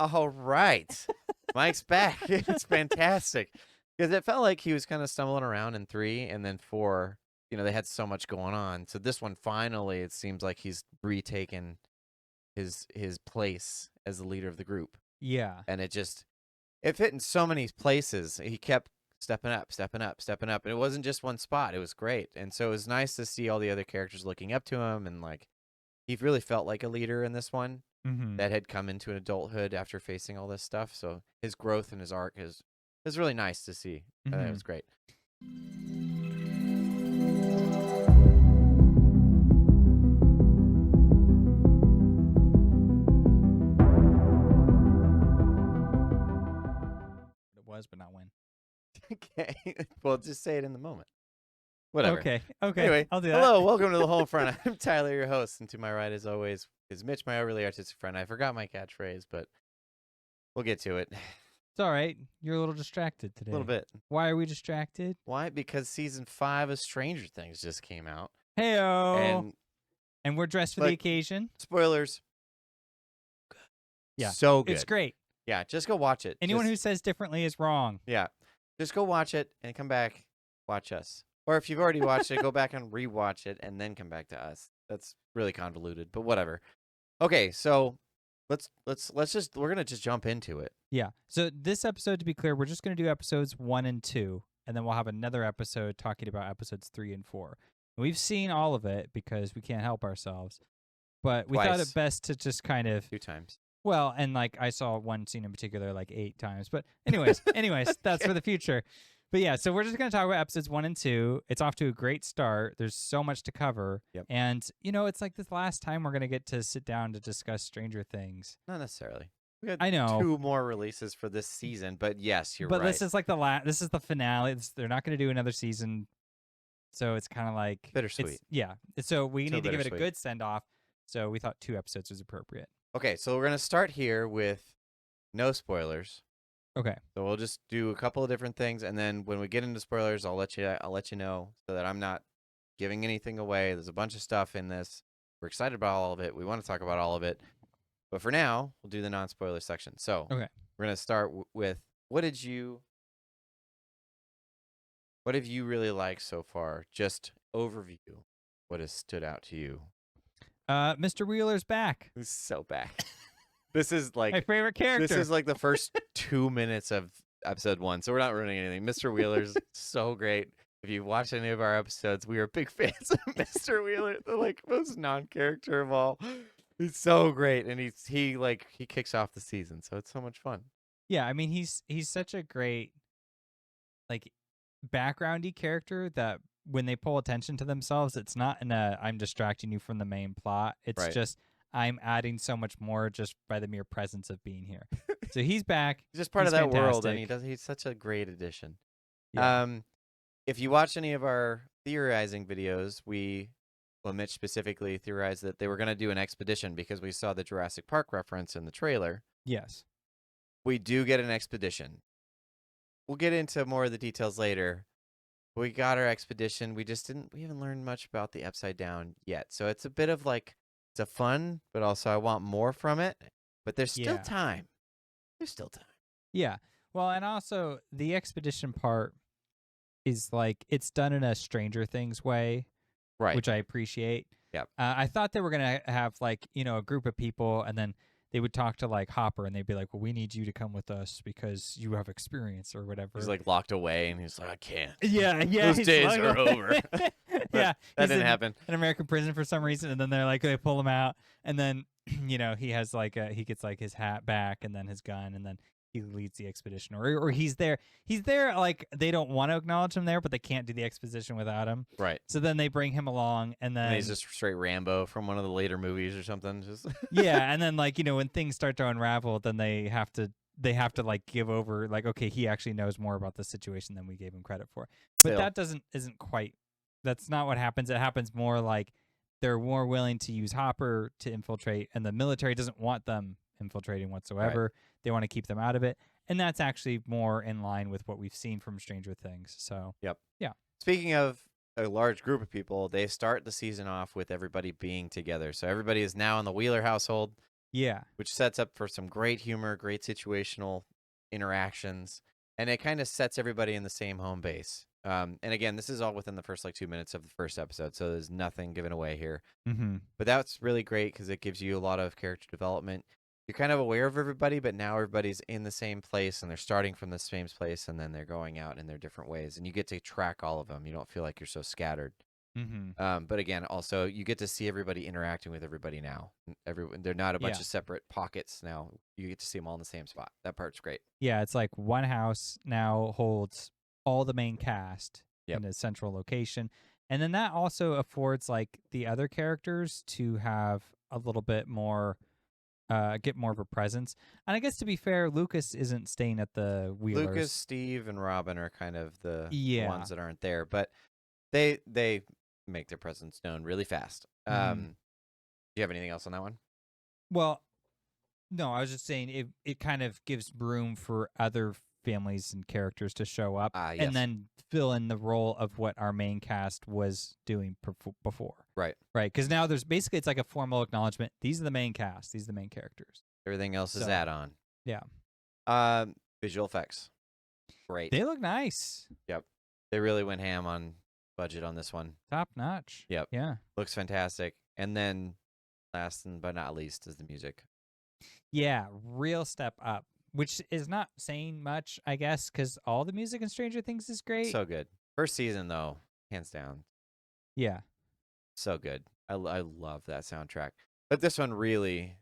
All right. Mike's back. It's fantastic. Because it felt like he was kind of stumbling around in 3, and then 4, they had so much going on. So this one, finally, it seems like he's retaken his place as the leader of the group. Yeah. And it fit in so many places. He kept stepping up, stepping up, stepping up. And it wasn't just one spot. It was great. And so it was nice to see all the other characters looking up to him, and like he really felt like a leader in this one. Mm-hmm. That had come into adulthood after facing all this stuff. So his growth and his arc is really nice to see. Mm-hmm. It was great. It was, but not when. Okay. Well, just say it in the moment. Whatever. Okay. Anyway, I'll do that. hello, welcome to the HolmFront. I'm Tyler, your host, and to my right, as always, is Mitch, my overly artistic friend. I forgot my catchphrase, but we'll get to it. It's all right. You're a little distracted today. A little bit. Why are we distracted? Why? Because season 5 of Stranger Things just came out. Heyo. And we're dressed for the occasion. Spoilers. Yeah. So good. It's great. Yeah, just go watch it. Anyone who says differently is wrong. Yeah. Just go watch it and come back, watch us. Or if you've already watched it, go back and rewatch it and then come back to us. That's really convoluted, but whatever. Okay, so we're gonna just jump into it. Yeah. So this episode, to be clear, we're just gonna do episodes 1 and 2, and then we'll have another episode talking about episodes 3 and 4. We've seen all of it because we can't help ourselves, but we thought it best to just kind of 2 times. Well, and like I saw one scene in particular like 8 times. But anyways, that's for the future. But yeah, so we're just going to talk about episodes 1 and 2. It's off to a great start. There's so much to cover. Yep. And, it's like this last time we're going to get to sit down to discuss Stranger Things. Not necessarily. We got I know 2 more releases for this season, but yes, you're right. But this is like this is the finale. They're not going to do another season. So it's kind of like bittersweet. Yeah. So we So need to give it a bittersweet. good send off. So we thought 2 episodes was appropriate. Okay, so we're going to start here with no spoilers. Okay. So we'll just do a couple of different things, and then when we get into spoilers, I'll let you know so that I'm not giving anything away. There's a bunch of stuff in this. We're excited about all of it. We want to talk about all of it. But for now, we'll do the non-spoiler section. So Okay. We're going to start with what have you really liked so far? Just overview. What has stood out to you? Mr. Wheeler's back. Who's so back? This is like my favorite character. This is like the first 2 minutes of episode 1, so we're not ruining anything. Mr. Wheeler's so great. If you've watched any of our episodes, we are big fans of Mr. Wheeler, the like most non-character of all. He's so great, and he kicks off the season, so it's so much fun. Yeah, I mean he's such a great like backgroundy character that when they pull attention to themselves, it's not in a I'm distracting you from the main plot. It's just I'm adding so much more just by the mere presence of being here. So he's back. He's just part of that fantastic. world, and he's such a great addition. Yeah. If you watch any of our theorizing videos, Mitch specifically theorized that they were going to do an expedition because we saw the Jurassic Park reference in the trailer. Yes. We do get an expedition. We'll get into more of the details later. We got our expedition. We haven't learned much about the Upside Down yet. So it's a bit of like, it's a fun, but also I want more from it. But there's still time. There's still time. Yeah. Well, and also the expedition part is like, it's done in a Stranger Things way. Right. Which I appreciate. Yep. I thought they were going to have like, a group of people and then they would talk to like Hopper and they'd be like, well, we need you to come with us because you have experience or whatever. He's like locked away and he's like, I can't. Yeah. Those days are over. Yeah. That didn't happen. In American prison for some reason. And then they're like, they pull him out. And then, he has like he gets like his hat back and then his gun and then he leads the expedition or he's there like they don't want to acknowledge him there, but they can't do the exposition without him. Right. So then they bring him along and then he's just straight Rambo from one of the later movies or something. Just yeah. And then like, when things start to unravel, then they have to like give over like, okay, he actually knows more about the situation than we gave him credit for. But that isn't quite, that's not what happens. It happens more like they're more willing to use Hopper to infiltrate and the military doesn't want them infiltrating whatsoever. Right. They want to keep them out of it. And that's actually more in line with what we've seen from Stranger Things. So, yep. Yeah. Speaking of a large group of people, they start the season off with everybody being together. So everybody is now in the Wheeler household. Yeah. which sets up for some great humor, great situational interactions, and it kind of sets everybody in the same home base. And again, this is all within the first 2 minutes of the first episode, so there's nothing given away here. Mm-hmm. But that's really great because it gives you a lot of character development. You're kind of aware of everybody, but now everybody's in the same place and they're starting from the same place and then they're going out in their different ways. And you get to track all of them. You don't feel like you're so scattered. Mm-hmm. But again, also you get to see everybody interacting with everybody now. They're not a bunch of separate pockets now. You get to see them all in the same spot. That part's great. Yeah, it's like one house now holds all the main cast Yep. in a central location. And then that also affords like the other characters to have a little bit more get more of a presence. And I guess to be fair, Lucas isn't staying at the Wheelers. Lucas, Steve, and Robin are kind of the ones that aren't there, but they make their presence known really fast. Do you have anything else on that one? Well, no, I was just saying it kind of gives room for other families and characters to show up and then fill in the role of what our main cast was doing before. Right. Right. Because now there's basically, it's like a formal acknowledgement. These are the main cast. These are the main characters. Everything else is add-on. Yeah. Visual effects. Great. They look nice. Yep. They really went ham on budget on this one. Top notch. Yep. Yeah. Looks fantastic. And then last but not least is the music. Yeah. Real step up, which is not saying much, I guess, because all the music in Stranger Things is great. So good. First season, though, hands down. Yeah. So good. I love that soundtrack. But this one really...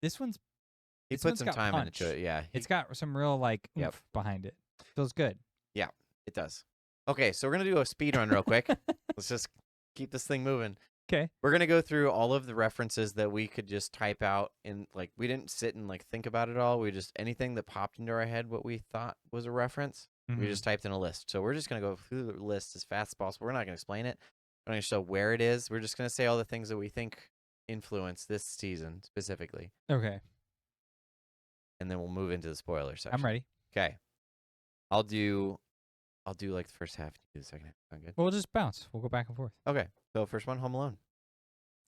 He put some time into it, yeah. It's got some real, oomph behind it. Feels good. Yeah, it does. Okay, so we're going to do a speed run real quick. Let's just keep this thing moving. Okay. We're going to go through all of the references that we could just type out in, we didn't sit and, think about it all. We just, anything that popped into our head, what we thought was a reference, we just typed in a list. So we're just going to go through the list as fast as possible. We're not going to explain it. We're not going to show where it is. We're just going to say all the things that we think influence this season specifically. Okay. And then we'll move into the spoiler section. I'm ready. Okay. I'll do the first half. You do the second half. Sound good? We'll just bounce. We'll go back and forth. Okay. So first one, Home Alone.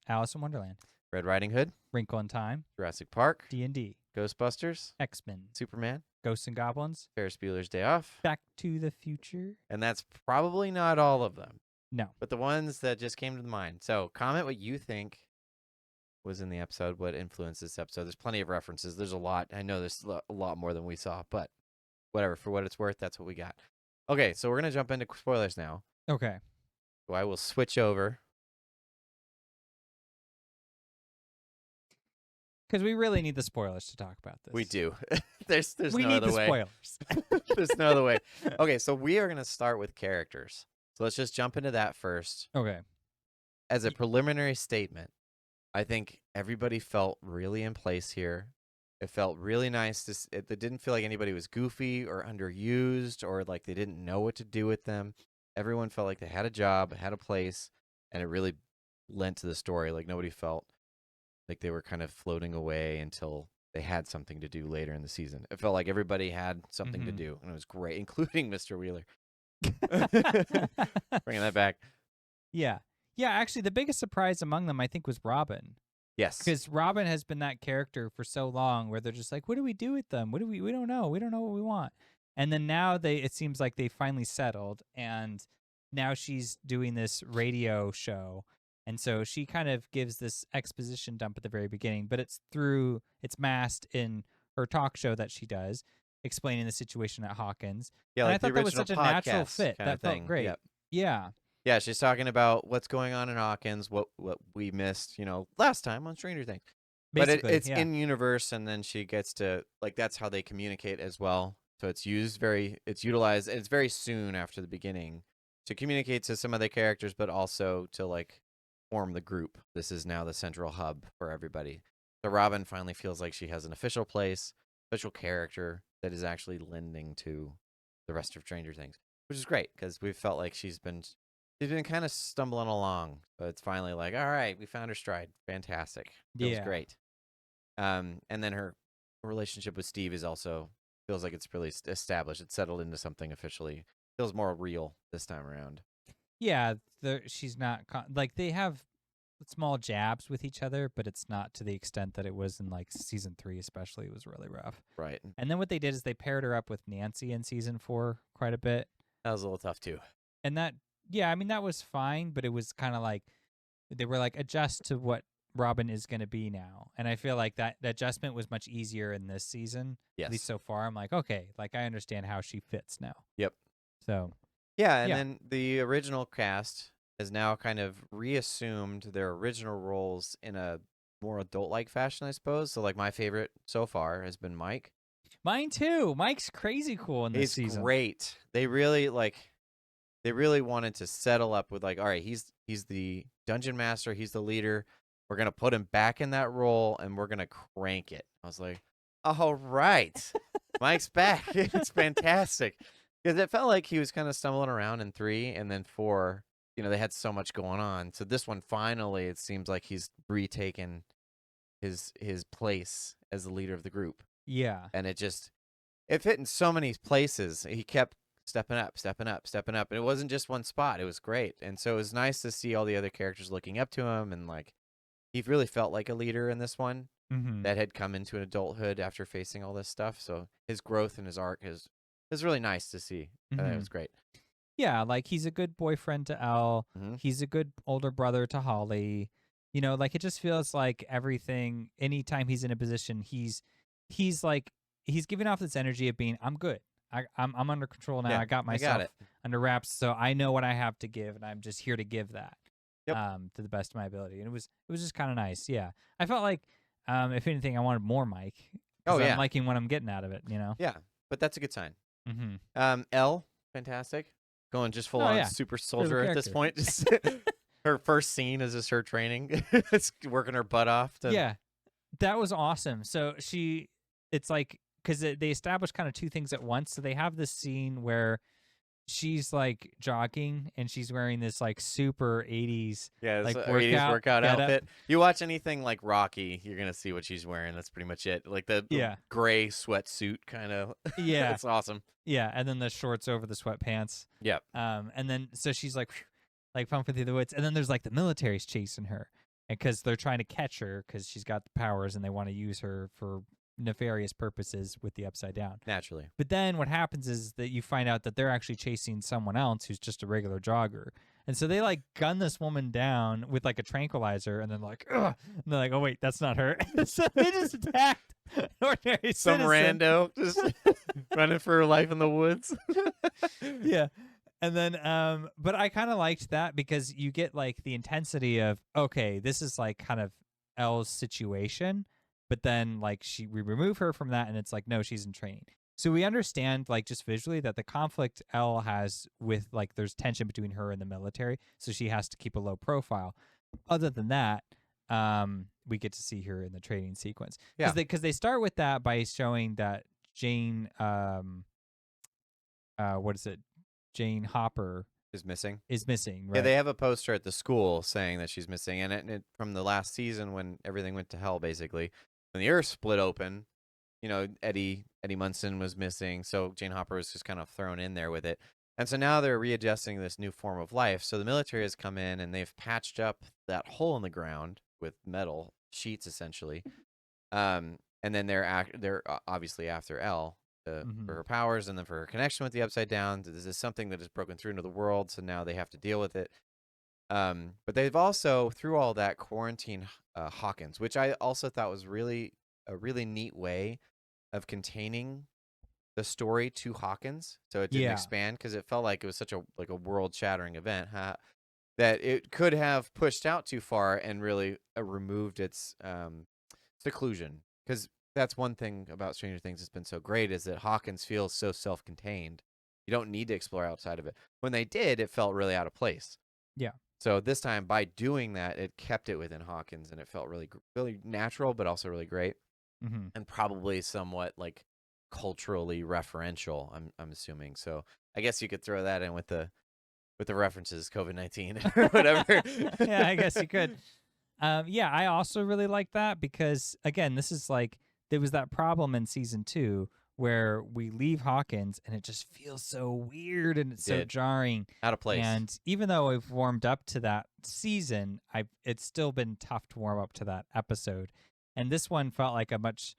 Alice in Wonderland. Red Riding Hood. Wrinkle in Time. Jurassic Park. D&D. Ghostbusters. X-Men. Superman. Ghosts and Goblins. Ferris Bueller's Day Off. Back to the Future. And that's probably not all of them. No. But the ones that just came to mind. So comment what you think was in the episode, what influenced this episode. There's plenty of references. There's a lot. I know there's a lot more than we saw, but whatever. For what it's worth, that's what we got. Okay, so we're going to jump into spoilers now. Okay. So I will switch over. Because we really need the spoilers to talk about this. We do. there's we no need other the way. Spoilers. There's no other way. Okay, so we are going to start with characters. So let's just jump into that first. Okay. As a preliminary statement, I think everybody felt really in place here. It felt really nice. It didn't feel like anybody was goofy or underused or like they didn't know what to do with them. Everyone felt like they had a job, had a place, and it really lent to the story. Like nobody felt like they were kind of floating away until they had something to do later in the season. It felt like everybody had something to do, and it was great, including Mr. Wheeler. Bringing that back. Yeah. Yeah, actually, the biggest surprise among them, I think, was Robin. Yes. Because Robin has been that character for so long where they're just like, what do we do with them? We don't know. We don't know what we want. And then now it seems like they finally settled, and now she's doing this radio show. And so she kind of gives this exposition dump at the very beginning, but it's masked in her talk show that she does, explaining the situation at Hawkins. Yeah, and like I thought that was such a natural fit. That felt great. Yep. Yeah. Yeah, she's talking about what's going on in Hawkins, what we missed, last time on Stranger Things. Basically, but it's in universe, and then she gets to that's how they communicate as well. So it's utilized, and it's very soon after the beginning to communicate to some of the characters, but also to form the group. This is now the central hub for everybody. So Robin finally feels like she has an official place, official character that is actually lending to the rest of Stranger Things, which is great because we felt like she's been kind of stumbling along, but it's finally all right, we found her stride. Fantastic. Feels great. And then her relationship with Steve is also feels like it's really established. It's settled into something officially. Feels more real this time around. Yeah, she's not they have small jabs with each other, but it's not to the extent that it was in like season 3, especially. It was really rough. Right. And then what they did is they paired her up with Nancy in season 4 quite a bit. That was a little tough too. And that, yeah, I mean, that was fine, but it was kind of like they were like, adjust to what Robin is going to be now. And I feel like that adjustment was much easier in this season. Yes. At least so far. I'm like, okay, like I understand how she fits now. Yep. So, yeah, and then the original cast has now kind of reassumed their original roles in a more adult-like fashion, I suppose. So, like, my favorite so far has been Mike. Mine too. Mike's crazy cool in this season. He's great. They really wanted to settle up with like, all right, he's the dungeon master, he's the leader. We're gonna put him back in that role, and we're gonna crank it. I was like, all right, Mike's back. It's fantastic because it felt like he was kind of stumbling around in 3, and then 4. You know, they had so much going on. So this one, finally, it seems like he's retaken his place as the leader of the group. Yeah, and it fit in so many places. He kept stepping up, and it wasn't just one spot. It was great, and so it was nice to see all the other characters looking up to him, and like he really felt like a leader in this one that had come into adulthood after facing all this stuff. So his growth and his arc is really nice to see. It was great. Yeah, like he's a good boyfriend to Elle. He's a good older brother to Holly. You know, like it just feels like everything. Anytime he's in a position, he's like he's giving off this energy of being, I'm good. I'm under control now. Yeah, I got myself under wraps, so I know what I have to give, and I'm just here to give that to the best of my ability. And it was just kind of nice. Yeah, I felt like if anything, I wanted more Mike. Oh yeah, I'm liking what I'm getting out of it. You know. Yeah, but that's a good sign. Elle, fantastic, going just full on super soldier at this point. Just her first scene is just her training, it's working her butt off. Yeah, that was awesome. So it's like, because they establish kind of two things at once. So they have this scene where she's like jogging and she's wearing this like super 80s like 80s workout outfit. You watch anything like Rocky, you're gonna see what she's wearing. That's pretty much it. Like the gray sweatsuit kind of. Yeah, it's awesome. Yeah, and then the shorts over the sweatpants. Yep. And then so she's like pumping through the woods, and then there's like the military's chasing her, and because they're trying to catch her because she's got the powers and they want to use her for nefarious purposes with the Upside Down. Naturally. But then what happens is that you find out that they're actually chasing someone else who's just a regular jogger. And so they like gun this woman down with like a tranquilizer, and then like, ugh! And they're like, oh wait, that's not her. So they just attacked an ordinary some citizen. Rando just running for her life in the woods. Yeah. And then but I kind of liked that because you get like the intensity of, okay, this is like kind of Elle's situation. But then, like, we remove her from that, and it's like, no, she's in training. So we understand, like, just visually that the conflict Elle has with, like, there's tension between her and the military, so she has to keep a low profile. Other than that, we get to see her in the training sequence. Because they start with that by showing that Jane, Jane Hopper is missing, right? Yeah, they have a poster at the school saying that she's missing, and it from the last season when everything went to hell, basically. When the Earth split open, you know, Eddie Munson was missing, so Jane Hopper was just kind of thrown in there with it. And so now they're readjusting this new form of life. So the military has come in and they've patched up that hole in the ground with metal sheets, essentially. And then they're obviously after Elle for her powers and then for her connection with the Upside Down. This is something that has broken through into the world, so now they have to deal with it. But they've also, through all that, quarantined Hawkins, which I also thought was a really neat way of containing the story to Hawkins, so it didn't expand, because it felt like it was such a world-shattering event that it could have pushed out too far and really removed its seclusion. Because that's one thing about Stranger Things that's been so great, is that Hawkins feels so self-contained. You don't need to explore outside of it. When they did, it felt really out of place. Yeah. So this time, by doing that, it kept it within Hawkins, and it felt really natural, but also really great, and probably somewhat like culturally referential. I'm assuming. So I guess you could throw that in with the references, COVID-19 or whatever. Yeah, I guess you could. Yeah, I also really like that because again, this is like there was that problem in season 2 where we leave Hawkins and it just feels so weird and it's so jarring. Out of place. And even though I've warmed up to that season, it's still been tough to warm up to that episode. And this one felt like a much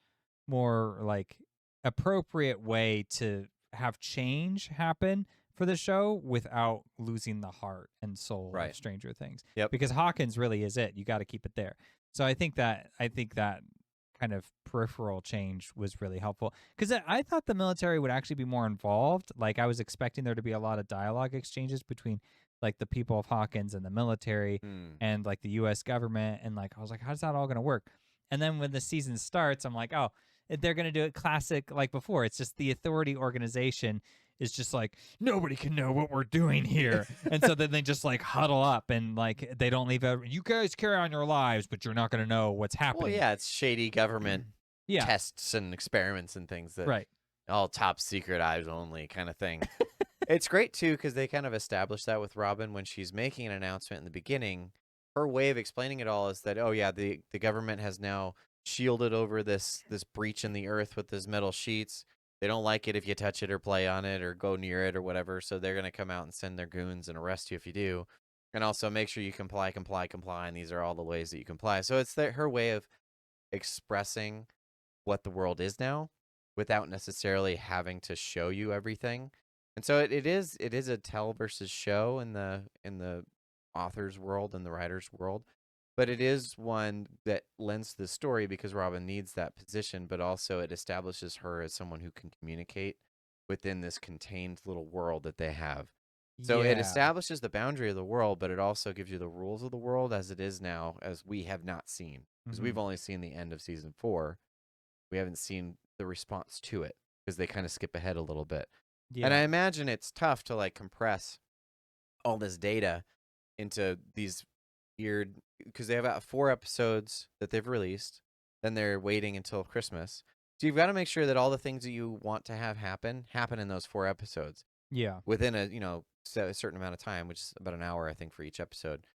more like appropriate way to have change happen for the show without losing the heart and soul of Stranger Things. Yep. Because Hawkins really is it. You got to keep it there. So I think that kind of peripheral change was really helpful, because I thought the military would actually be more involved. Like, I was expecting there to be a lot of dialogue exchanges between like the people of Hawkins and the military and like the U.S. government, and like I was like, how's that all going to work? And then when the season starts, I'm like, oh, they're going to do it classic like before. It's just the authority organization is just like, nobody can know what we're doing here. And so then they just like huddle up and like they don't leave out. You guys carry on your lives, but you're not going to know what's happening. Well, yeah, it's shady government tests and experiments and things that all top secret, eyes only kind of thing. It's great too, because they kind of establish that with Robin when she's making an announcement in the beginning. Her way of explaining it all is that, oh yeah, the government has now shielded over this breach in the earth with these metal sheets. They don't like it if you touch it or play on it or go near it or whatever, so they're going to come out and send their goons and arrest you if you do. And also make sure you comply, and these are all the ways that you comply. So it's her way of expressing what the world is now without necessarily having to show you everything. And so it is a tell versus show in the author's world and the writer's world. But it is one that lends to the story because Robin needs that position, but also it establishes her as someone who can communicate within this contained little world that they have. So it establishes the boundary of the world, but it also gives you the rules of the world as it is now, as we have not seen. Because we've only seen the end of season 4. We haven't seen the response to it because they kind of skip ahead a little bit. Yeah. And I imagine it's tough to like compress all this data into these weird, because they have about 4 episodes that they've released, then they're waiting until Christmas. So you've got to make sure that all the things that you want to have happen in those 4 episodes. Yeah. Within a certain amount of time, which is about an hour, I think, for each episode.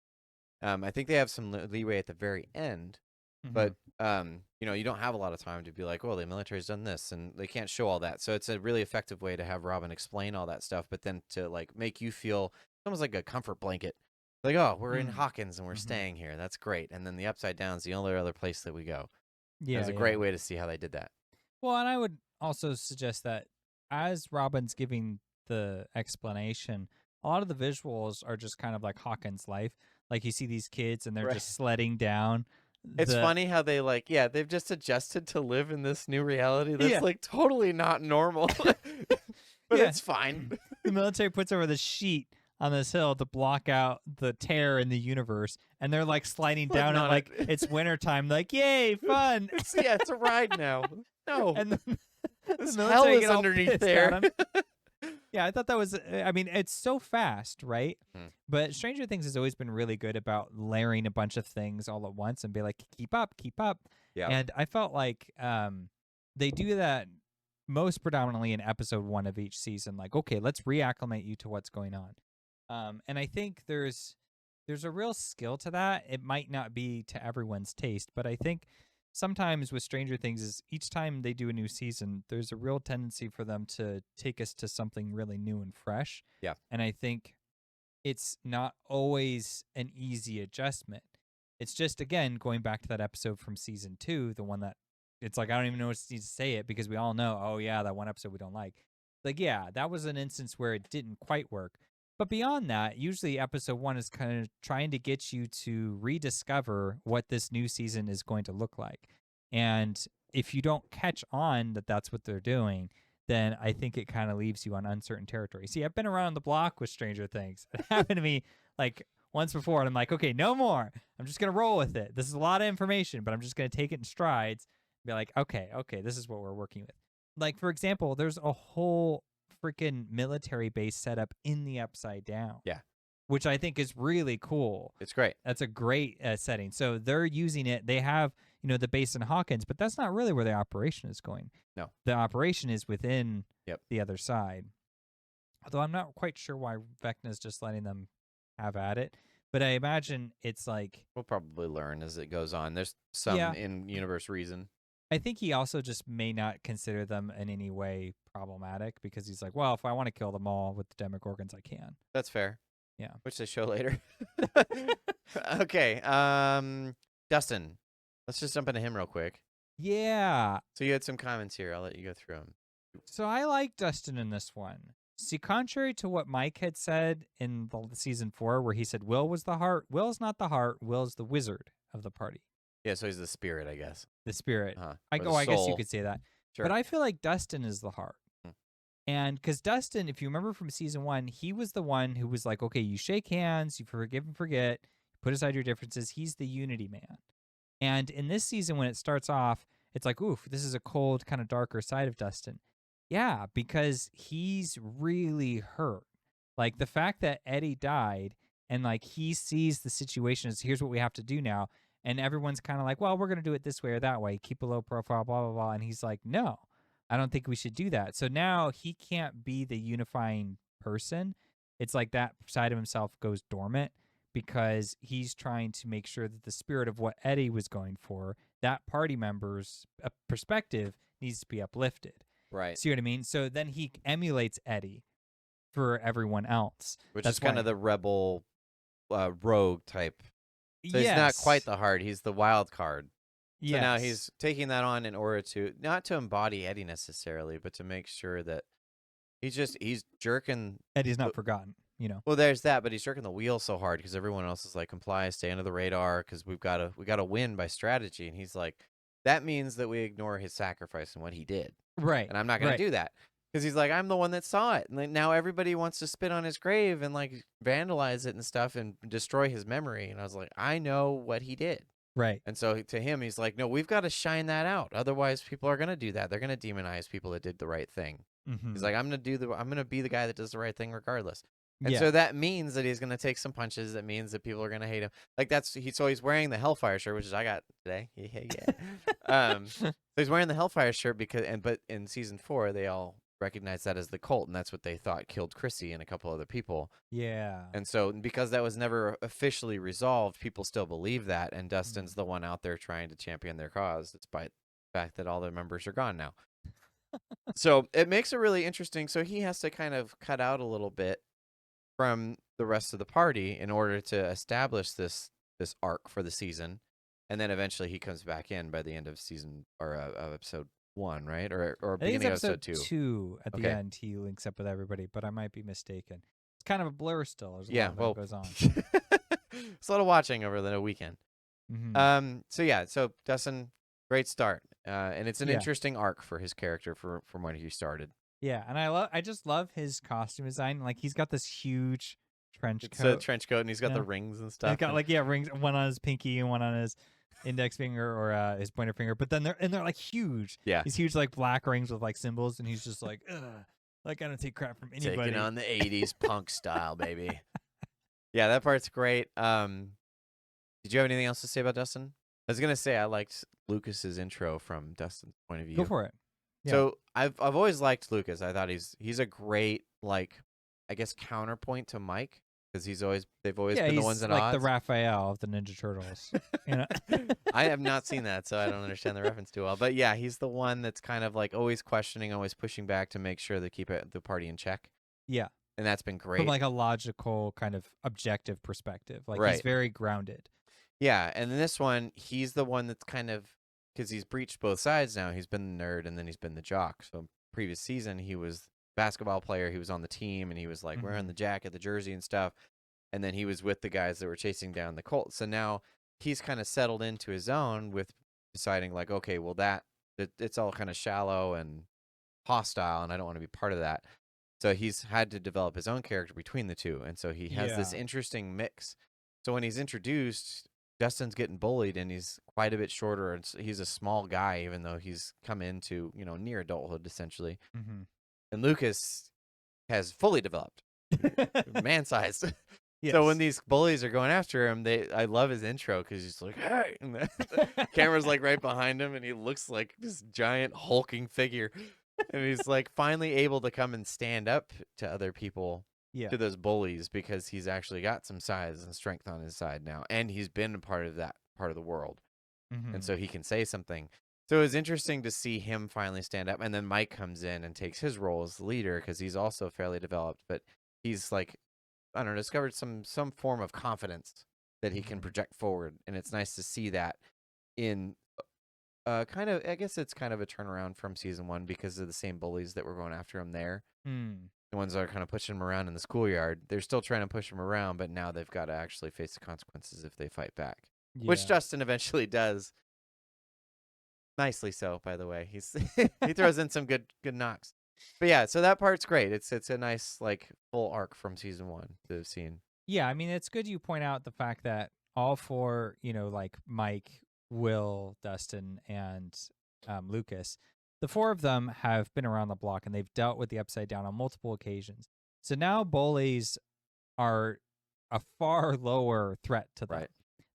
I think they have some leeway at the very end, but you don't have a lot of time to be like, oh, the military's done this, and they can't show all that. So it's a really effective way to have Robin explain all that stuff, but then to like make you feel almost like a comfort blanket. Like, oh, we're in Hawkins and we're staying here. That's great. And then the Upside Down is the only other place that we go. Yeah, it was a great way to see how they did that. Well, and I would also suggest that as Robin's giving the explanation, a lot of the visuals are just kind of like Hawkins' life. Like you see these kids and they're just sledding down. It's funny how they they've just adjusted to live in this new reality that's like totally not normal. But it's fine. The military puts over the sheet on this hill to block out the tear in the universe, and they're like sliding down it like it's wintertime, like, yay, fun. It's a ride now. No. And the hell is underneath there. Yeah, I thought that was, I mean, it's so fast, right? But Stranger Things has always been really good about layering a bunch of things all at once and be like, keep up. Yeah. And I felt like they do that most predominantly in episode 1 of each season. Like, okay, let's reacclimate you to what's going on. And I think there's a real skill to that. It might not be to everyone's taste, but I think sometimes with Stranger Things is each time they do a new season, there's a real tendency for them to take us to something really new and fresh. Yeah. And I think it's not always an easy adjustment. It's just, again, going back to that episode from season 2, the one that it's like, I don't even know what to say it because we all know, oh yeah, that one episode we don't like. Like, yeah, that was an instance where it didn't quite work. But beyond that, usually episode 1 is kind of trying to get you to rediscover what this new season is going to look like. And if you don't catch on that that's what they're doing, then I think it kind of leaves you on uncertain territory. See, I've been around the block with Stranger Things. It happened to me like once before, and I'm like, okay, no more. I'm just going to roll with it. This is a lot of information, but I'm just going to take it in strides and be like, okay, this is what we're working with. Like, for example, there's a whole freaking military base set up in the Upside Down. Yeah. Which I think is really cool. It's great. That's a great setting. So they're using it. They have, the base in Hawkins, but that's not really where the operation is going. No. The operation is within the other side. Although I'm not quite sure why Vecna's just letting them have at it. But I imagine it's like... We'll probably learn as it goes on. There's some in-universe reason. I think he also just may not consider them in any way problematic because he's like, well, if I want to kill them all with the Demogorgons, I can. That's fair. Yeah. Which they show later. Okay. Dustin. Let's just jump into him real quick. Yeah. So you had some comments here. I'll let you go through them. So I like Dustin in this one. See, contrary to what Mike had said in the season 4, where he said Will was the heart, Will's not the heart. Will's the wizard of the party. Yeah, so he's the spirit, I guess. The spirit. I guess you could say that. Sure. But I feel like Dustin is the heart. And because Dustin, if you remember from season 1, he was the one who was like, okay, you shake hands, you forgive and forget, put aside your differences. He's the unity man. And in this season, when it starts off, it's like, oof, this is a cold, kind of darker side of Dustin. Yeah, because he's really hurt. Like the fact that Eddie died and like he sees the situation as here's what we have to do now. And everyone's kind of like, well, we're going to do it this way or that way. Keep a low profile, blah, blah, blah. And he's like, no, I don't think we should do that. So now he can't be the unifying person. It's like that side of himself goes dormant because he's trying to make sure that the spirit of what Eddie was going for, that party member's perspective needs to be uplifted. Right. See what I mean? So then he emulates Eddie for everyone else. Which is kind of the rebel rogue type. So he's not quite the heart. He's the wild card. So now he's taking that on in order to, not to embody Eddie necessarily, but to make sure that he's jerking. Eddie's not forgotten, you know. Well, there's that, but he's jerking the wheel so hard because everyone else is like, comply, stay under the radar because we got to win by strategy. And he's like, that means that we ignore his sacrifice and what he did. Right. And I'm not going to do that. Because he's like, I'm the one that saw it. And like, now everybody wants to spit on his grave and like vandalize it and stuff and destroy his memory. And I was like, I know what he did. Right. And so to him, he's like, no, we've got to shine that out. Otherwise, people are going to do that. They're going to demonize people that did the right thing. Mm-hmm. He's like, I'm going to be the guy that does the right thing regardless. And so that means that he's going to take some punches. That means that people are going to hate him. Like so he's wearing the Hellfire shirt, which is I got today. Yeah. So he's wearing the Hellfire shirt but in season 4, they all recognize that as the cult, and that's what they thought killed Chrissy and a couple other people. Yeah. And so because that was never officially resolved, people still believe that, and Dustin's the one out there trying to champion their cause, despite the fact that all their members are gone now. So it makes it really interesting. So he has to kind of cut out a little bit from the rest of the party in order to establish this arc for the season, and then eventually he comes back in by the end of season or episode 1, right? Or beginning of episode 2. At the end, he links up with everybody, but I might be mistaken. It's kind of a blur still. There's a lot that goes on. It's a lot of watching over the weekend. Mm-hmm. So Dustin, great start, and it's an interesting arc for his character from when he started. Yeah, and I just love his costume design. Like he's got this huge trench coat. It's a trench coat, and he's got the rings and stuff. He's got rings, one on his pinky and one on his index finger or his pointer finger. But then they're like huge. Yeah, these huge like black rings with like symbols, and he's just like, ugh, like I don't take crap from anybody. Taking on the '80s punk style, baby. Yeah, that part's great. Did you have anything else to say about Dustin? I was gonna say I liked Lucas's intro from Dustin's point of view. Go for it. Yeah. So I've always liked Lucas. I thought he's a great, like, I guess, counterpoint to Mike, because they've always been the ones at odds. odds. Like the Raphael of the Ninja Turtles. You know? I have not seen that, so I don't understand the reference too well. But yeah, he's the one that's kind of like always questioning, always pushing back to make sure they keep the party in check. Yeah. And that's been great. From like a logical kind of objective perspective. Like he's very grounded. Yeah, and in this one, he's the one that's kind of, because he's breached both sides now. He's been the nerd and then he's been the jock. So previous season, he was basketball player. He was on the team and he was like wearing the jacket, the jersey and stuff. And then he was with the guys that were chasing down the cult. So now he's kind of settled into his own with deciding like, okay, well it's all kind of shallow and hostile and I don't want to be part of that. So he's had to develop his own character between the two. And so he has this interesting mix. So when he's introduced, Justin's getting bullied, and he's quite a bit shorter. And he's a small guy, even though he's come into near adulthood essentially. Mm-hmm. And Lucas has fully developed, man-sized. Yes. So when these bullies are going after him, I love his intro because he's like, "Hey," and the camera's like right behind him, and he looks like this giant hulking figure, and he's like finally able to come and stand up to other people. Yeah. To those bullies because he's actually got some size and strength on his side now, and he's been a part of that part of the world, and so he can say something. So it was interesting to see him finally stand up, and then Mike comes in and takes his role as the leader because he's also fairly developed, but he's like, I don't know, discovered some form of confidence that he can project forward, and it's nice to see that in kind of, I guess it's kind of a turnaround from season 1 because of the same bullies that were going after him there. The ones that are kind of pushing him around in the schoolyard, they're still trying to push him around, but now they've got to actually face the consequences if they fight back, which Justin eventually does. Nicely so, by the way. He's he throws in some good knocks. But yeah, so that part's great. It's a nice like full arc from season 1 to have seen. Yeah, I mean, it's good you point out the fact that all four, like Mike, Will, Dustin, and Lucas, the four of them have been around the block and they've dealt with the Upside Down on multiple occasions. So now bullies are a far lower threat to them. Right.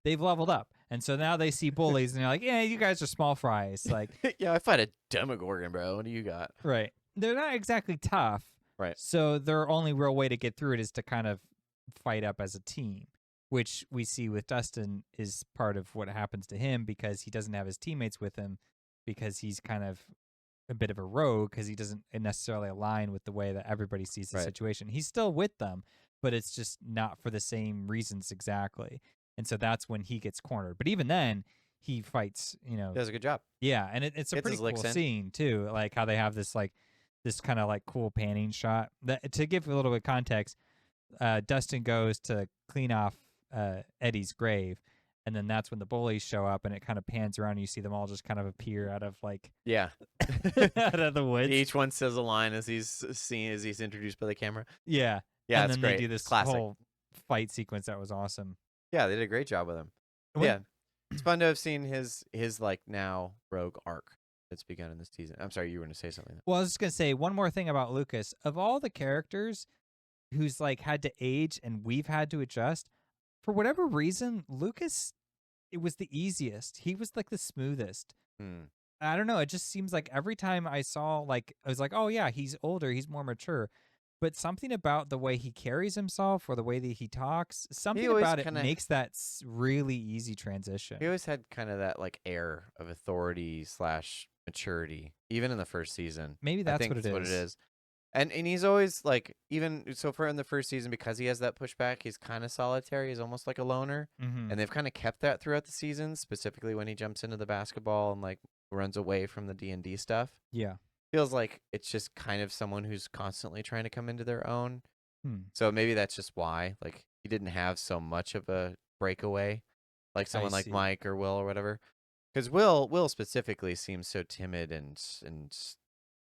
They've leveled up. And so now they see bullies and they're like, yeah, you guys are small fries. Like, yeah, I fight a Demogorgon, bro. What do you got? Right. They're not exactly tough. Right. So their only real way to get through it is to kind of fight up as a team, which we see with Dustin is part of what happens to him because he doesn't have his teammates with him because he's kind of a bit of a rogue because he doesn't necessarily align with the way that everybody sees the situation. He's still with them, but it's just not for the same reasons exactly. And so that's when he gets cornered. But even then, he fights, does a good job. Yeah, and it's a pretty cool scene too, like how they have this kind of like cool panning shot. That, to give a little bit of context, Dustin goes to clean off Eddie's grave, and then that's when the bullies show up, and it kind of pans around, and you see them all just kind of appear out of like out of the woods. Each one says a line as he's introduced by the camera. Yeah, yeah, and then they do this whole fight sequence that was awesome. Yeah, they did a great job with him. Yeah, it's fun to have seen his like now rogue arc that's begun in this season. I'm sorry, you were going to say something. Well, I was just going to say one more thing about Lucas. Of all the characters who's like had to age and we've had to adjust, for whatever reason, Lucas, it was the easiest. He was like the smoothest. I don't know. It just seems like every time I saw, like, I was like, oh yeah, he's older, he's more mature. But something about the way he carries himself or the way that he talks, something about it makes that really easy transition. He always had kind of that like air of authority / maturity, even in the first season. Maybe that's what it is. And he's always like, even so far in the first season, because he has that pushback, he's kind of solitary. He's almost like a loner. And they've kind of kept that throughout the season, specifically when he jumps into the basketball and like runs away from the D&D stuff. Yeah. Feels like it's just kind of someone who's constantly trying to come into their own. So maybe that's just why, like, he didn't have so much of a breakaway, like someone like Mike or Will or whatever. Because Will specifically seems so timid and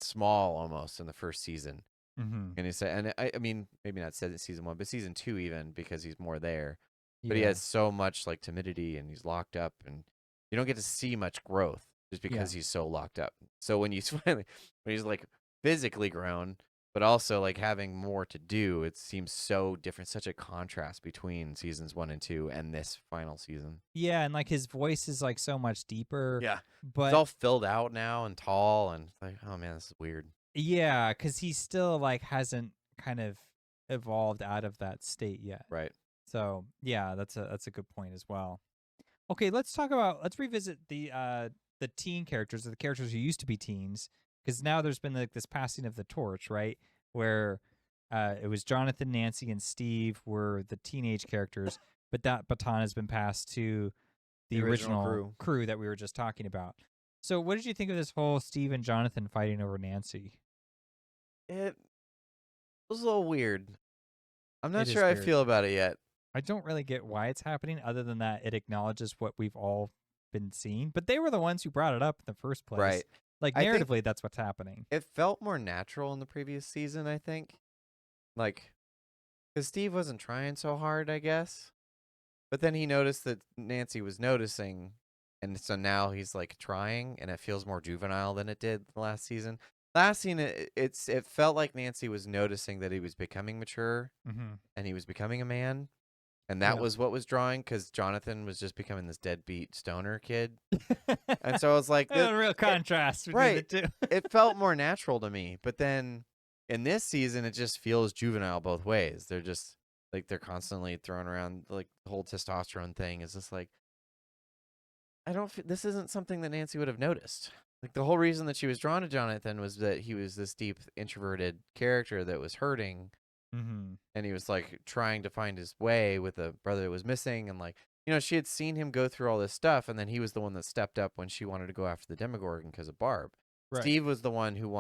small almost in the first season. And he said, and I mean, maybe not season 1, but season 2 even, because he's more there. But he has so much like timidity and he's locked up, and you don't get to see much growth just because he's so locked up. So when you finally, when he's like physically grown, but also like having more to do, it seems so different, such a contrast between seasons 1 and 2 and this final season. Yeah, and like his voice is like so much deeper. Yeah, but it's all filled out now and tall, and like, oh man, this is weird. Yeah, because he still like hasn't kind of evolved out of that state yet. Right. So yeah, that's a good point as well. Okay, let's revisit the teen characters, or the characters who used to be teens, because now there's been like this passing of the torch, right? Where it was Jonathan, Nancy, and Steve were the teenage characters, but that baton has been passed to the original crew that we were just talking about. So what did you think of this whole Steve and Jonathan fighting over Nancy? It was a little weird. I'm not sure how I feel about it yet. I don't really get why it's happening, other than that it acknowledges what we've all been seeing. But they were the ones who brought it up in the first place. Right. Like, narratively, that's what's happening. It felt more natural in the previous season, I think. Like, because Steve wasn't trying so hard, I guess. But then he noticed that Nancy was noticing, and so now he's like trying, and it feels more juvenile than it did last season. Last season, it felt like Nancy was noticing that he was becoming mature, and he was becoming a man, and that was what was drawing, because Jonathan was just becoming this deadbeat stoner kid. And so I was like, a real contrast between the two. It felt more natural to me, but then in this season, it just feels juvenile both ways. They're just like, they're constantly throwing around like the whole testosterone thing. Is just like, this isn't something that Nancy would have noticed. Like, the whole reason that she was drawn to Jonathan was that he was this deep introverted character that was hurting, and he was like trying to find his way with a brother that was missing, and like, she had seen him go through all this stuff, and then he was the one that stepped up when she wanted to go after the Demogorgon because of Barb. Right. Steve was the one who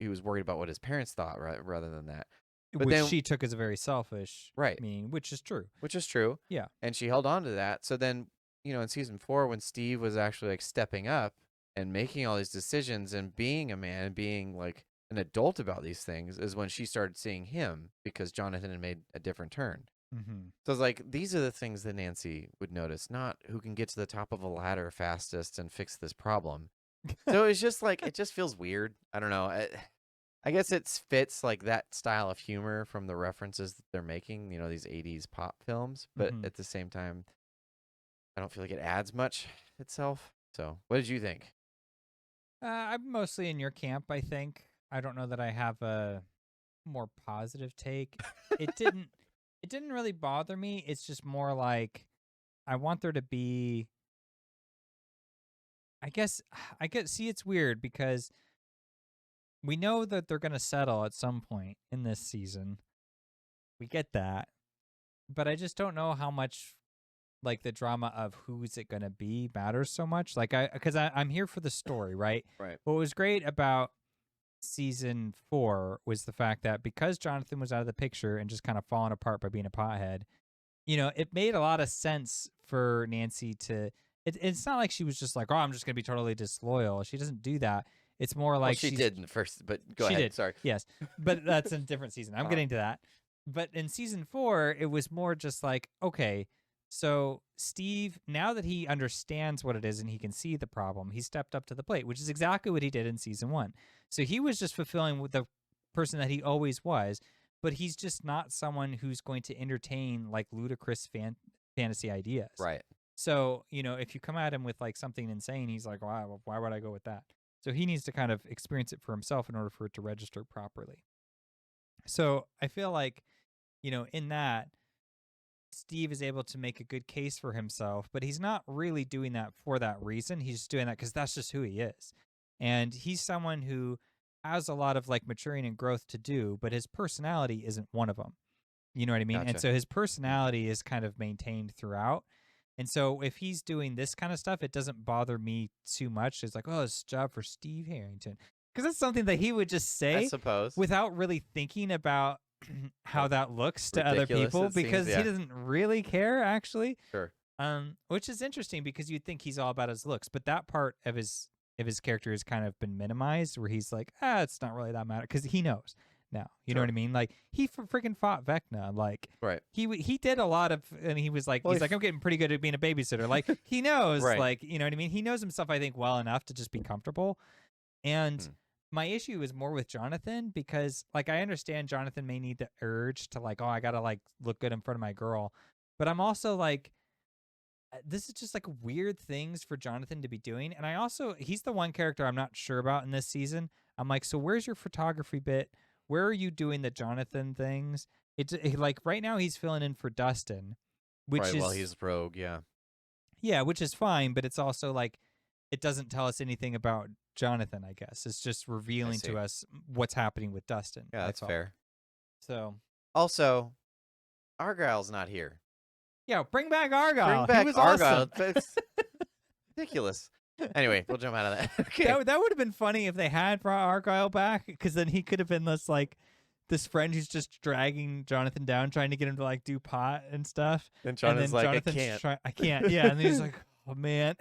he was worried about what his parents thought, right, rather than that. But which she took as a very selfish meaning, which is true. Which is true. Yeah. And she held on to that. So then, in season 4, when Steve was actually like stepping up and making all these decisions and being a man and being like an adult about these things, is when she started seeing him, because Jonathan had made a different turn. So it's like, these are the things that Nancy would notice, not who can get to the top of a ladder fastest and fix this problem. So it's just like, it just feels weird. I don't know. I guess it fits like that style of humor from the references that they're making, these 80s pop films. But at the same time, I don't feel like it adds much itself. So what did you think? I'm mostly in your camp, I think. I don't know that I have a more positive take. It didn't really bother me. It's just more like, I want there to be, I guess, see, it's weird because we know that they're going to settle at some point in this season. We get that. But I just don't know how much, like, the drama of who's it going to be matters so much. Like, because I'm here for the story, right? Right. What was great about season 4 was the fact that because Jonathan was out of the picture and just kind of falling apart by being a pothead, it made a lot of sense for Nancy to. It's not like she was just like, oh, I'm just going to be totally disloyal. She doesn't do that. It's more like she did in the first, but go ahead. Did. Sorry. Yes, but that's a different season. I'm getting to that. But in season 4, it was more just like, okay, so Steve, now that he understands what it is and he can see the problem, he stepped up to the plate, which is exactly what he did in season 1. So he was just fulfilling the person that he always was, but he's just not someone who's going to entertain like ludicrous fantasy ideas. Right. So, if you come at him with like something insane, he's like, wow, why would I go with that? So he needs to kind of experience it for himself in order for it to register properly. So I feel like, in that, Steve is able to make a good case for himself, but he's not really doing that for that reason. He's just doing that because that's just who he is. And he's someone who has a lot of like maturing and growth to do, but his personality isn't one of them. You know what I mean? Gotcha. And so his personality is kind of maintained throughout. And so if he's doing this kind of stuff, it doesn't bother me too much. It's like, oh, it's a job for Steve Harrington. Because that's something that he would just say, I suppose, without really thinking about how that looks to other people, because he doesn't really care, actually. Sure. Which is interesting because you'd think he's all about his looks, but that part of his character has kind of been minimized, where he's like, it's not really that matter, because he knows now. You know what I mean? Like, he freaking fought Vecna. Like, right. He did a lot of, and he was like, I'm getting pretty good at being a babysitter. Like, he knows, right. like, you know what I mean? He knows himself, I think, well enough to just be comfortable. And my issue is more with Jonathan, because like, I understand Jonathan may need the urge to like, oh, I gotta like look good in front of my girl, but I'm also like, this is just like weird things for Jonathan to be doing. And he's the one character I'm not sure about in this season. I'm like, so where's your photography bit? Where are you doing the Jonathan things? It's like right now he's filling in for Dustin, which is, well, he's rogue, yeah, which is fine, but it's also like, it doesn't tell us anything about Jonathan, I guess. It's just revealing to us what's happening with Dustin. Yeah, that's fair. So, also, Argyle's not here. Yeah, bring back Argyle. Bring back he was Argyle. Awesome. It's ridiculous. Anyway, we'll jump out of that. Okay. That would have been funny if they had brought Argyle back, because then he could have been this friend who's just dragging Jonathan down, trying to get him to like do pot and stuff. And Jonathan's like, Jonathan's I can't. Yeah, and then he's like, oh man.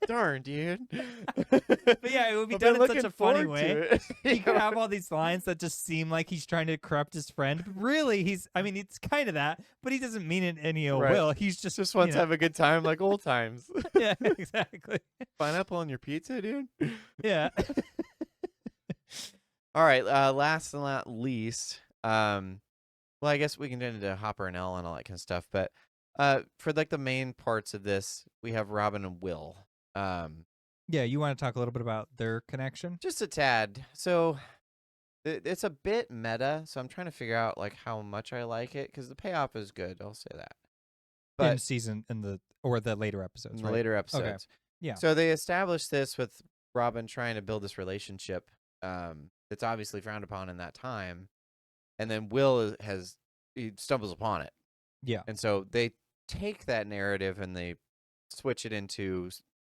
Darn, dude. But yeah, it would be done in such a funny way. He could have all these lines that just seem like he's trying to corrupt his friend. But really, it's kind of that, but he doesn't mean it any ill will. He's just wants to have a good time like old times. Yeah, exactly. Pineapple on your pizza, dude? Yeah. All right, last and not least, well, I guess we can get into Hopper and Elle and all that kind of stuff, but for like the main parts of this, we have Robin and Will. Yeah, you want to talk a little bit about their connection? Just a tad. So it's a bit meta, so I'm trying to figure out like how much I like it, because the payoff is good, I'll say that. But the later episodes, in the right? later Okay. episodes. Yeah. So they established this with Robin trying to build this relationship that's obviously frowned upon in that time. And then he stumbles upon it. Yeah. And so they take that narrative and they switch it into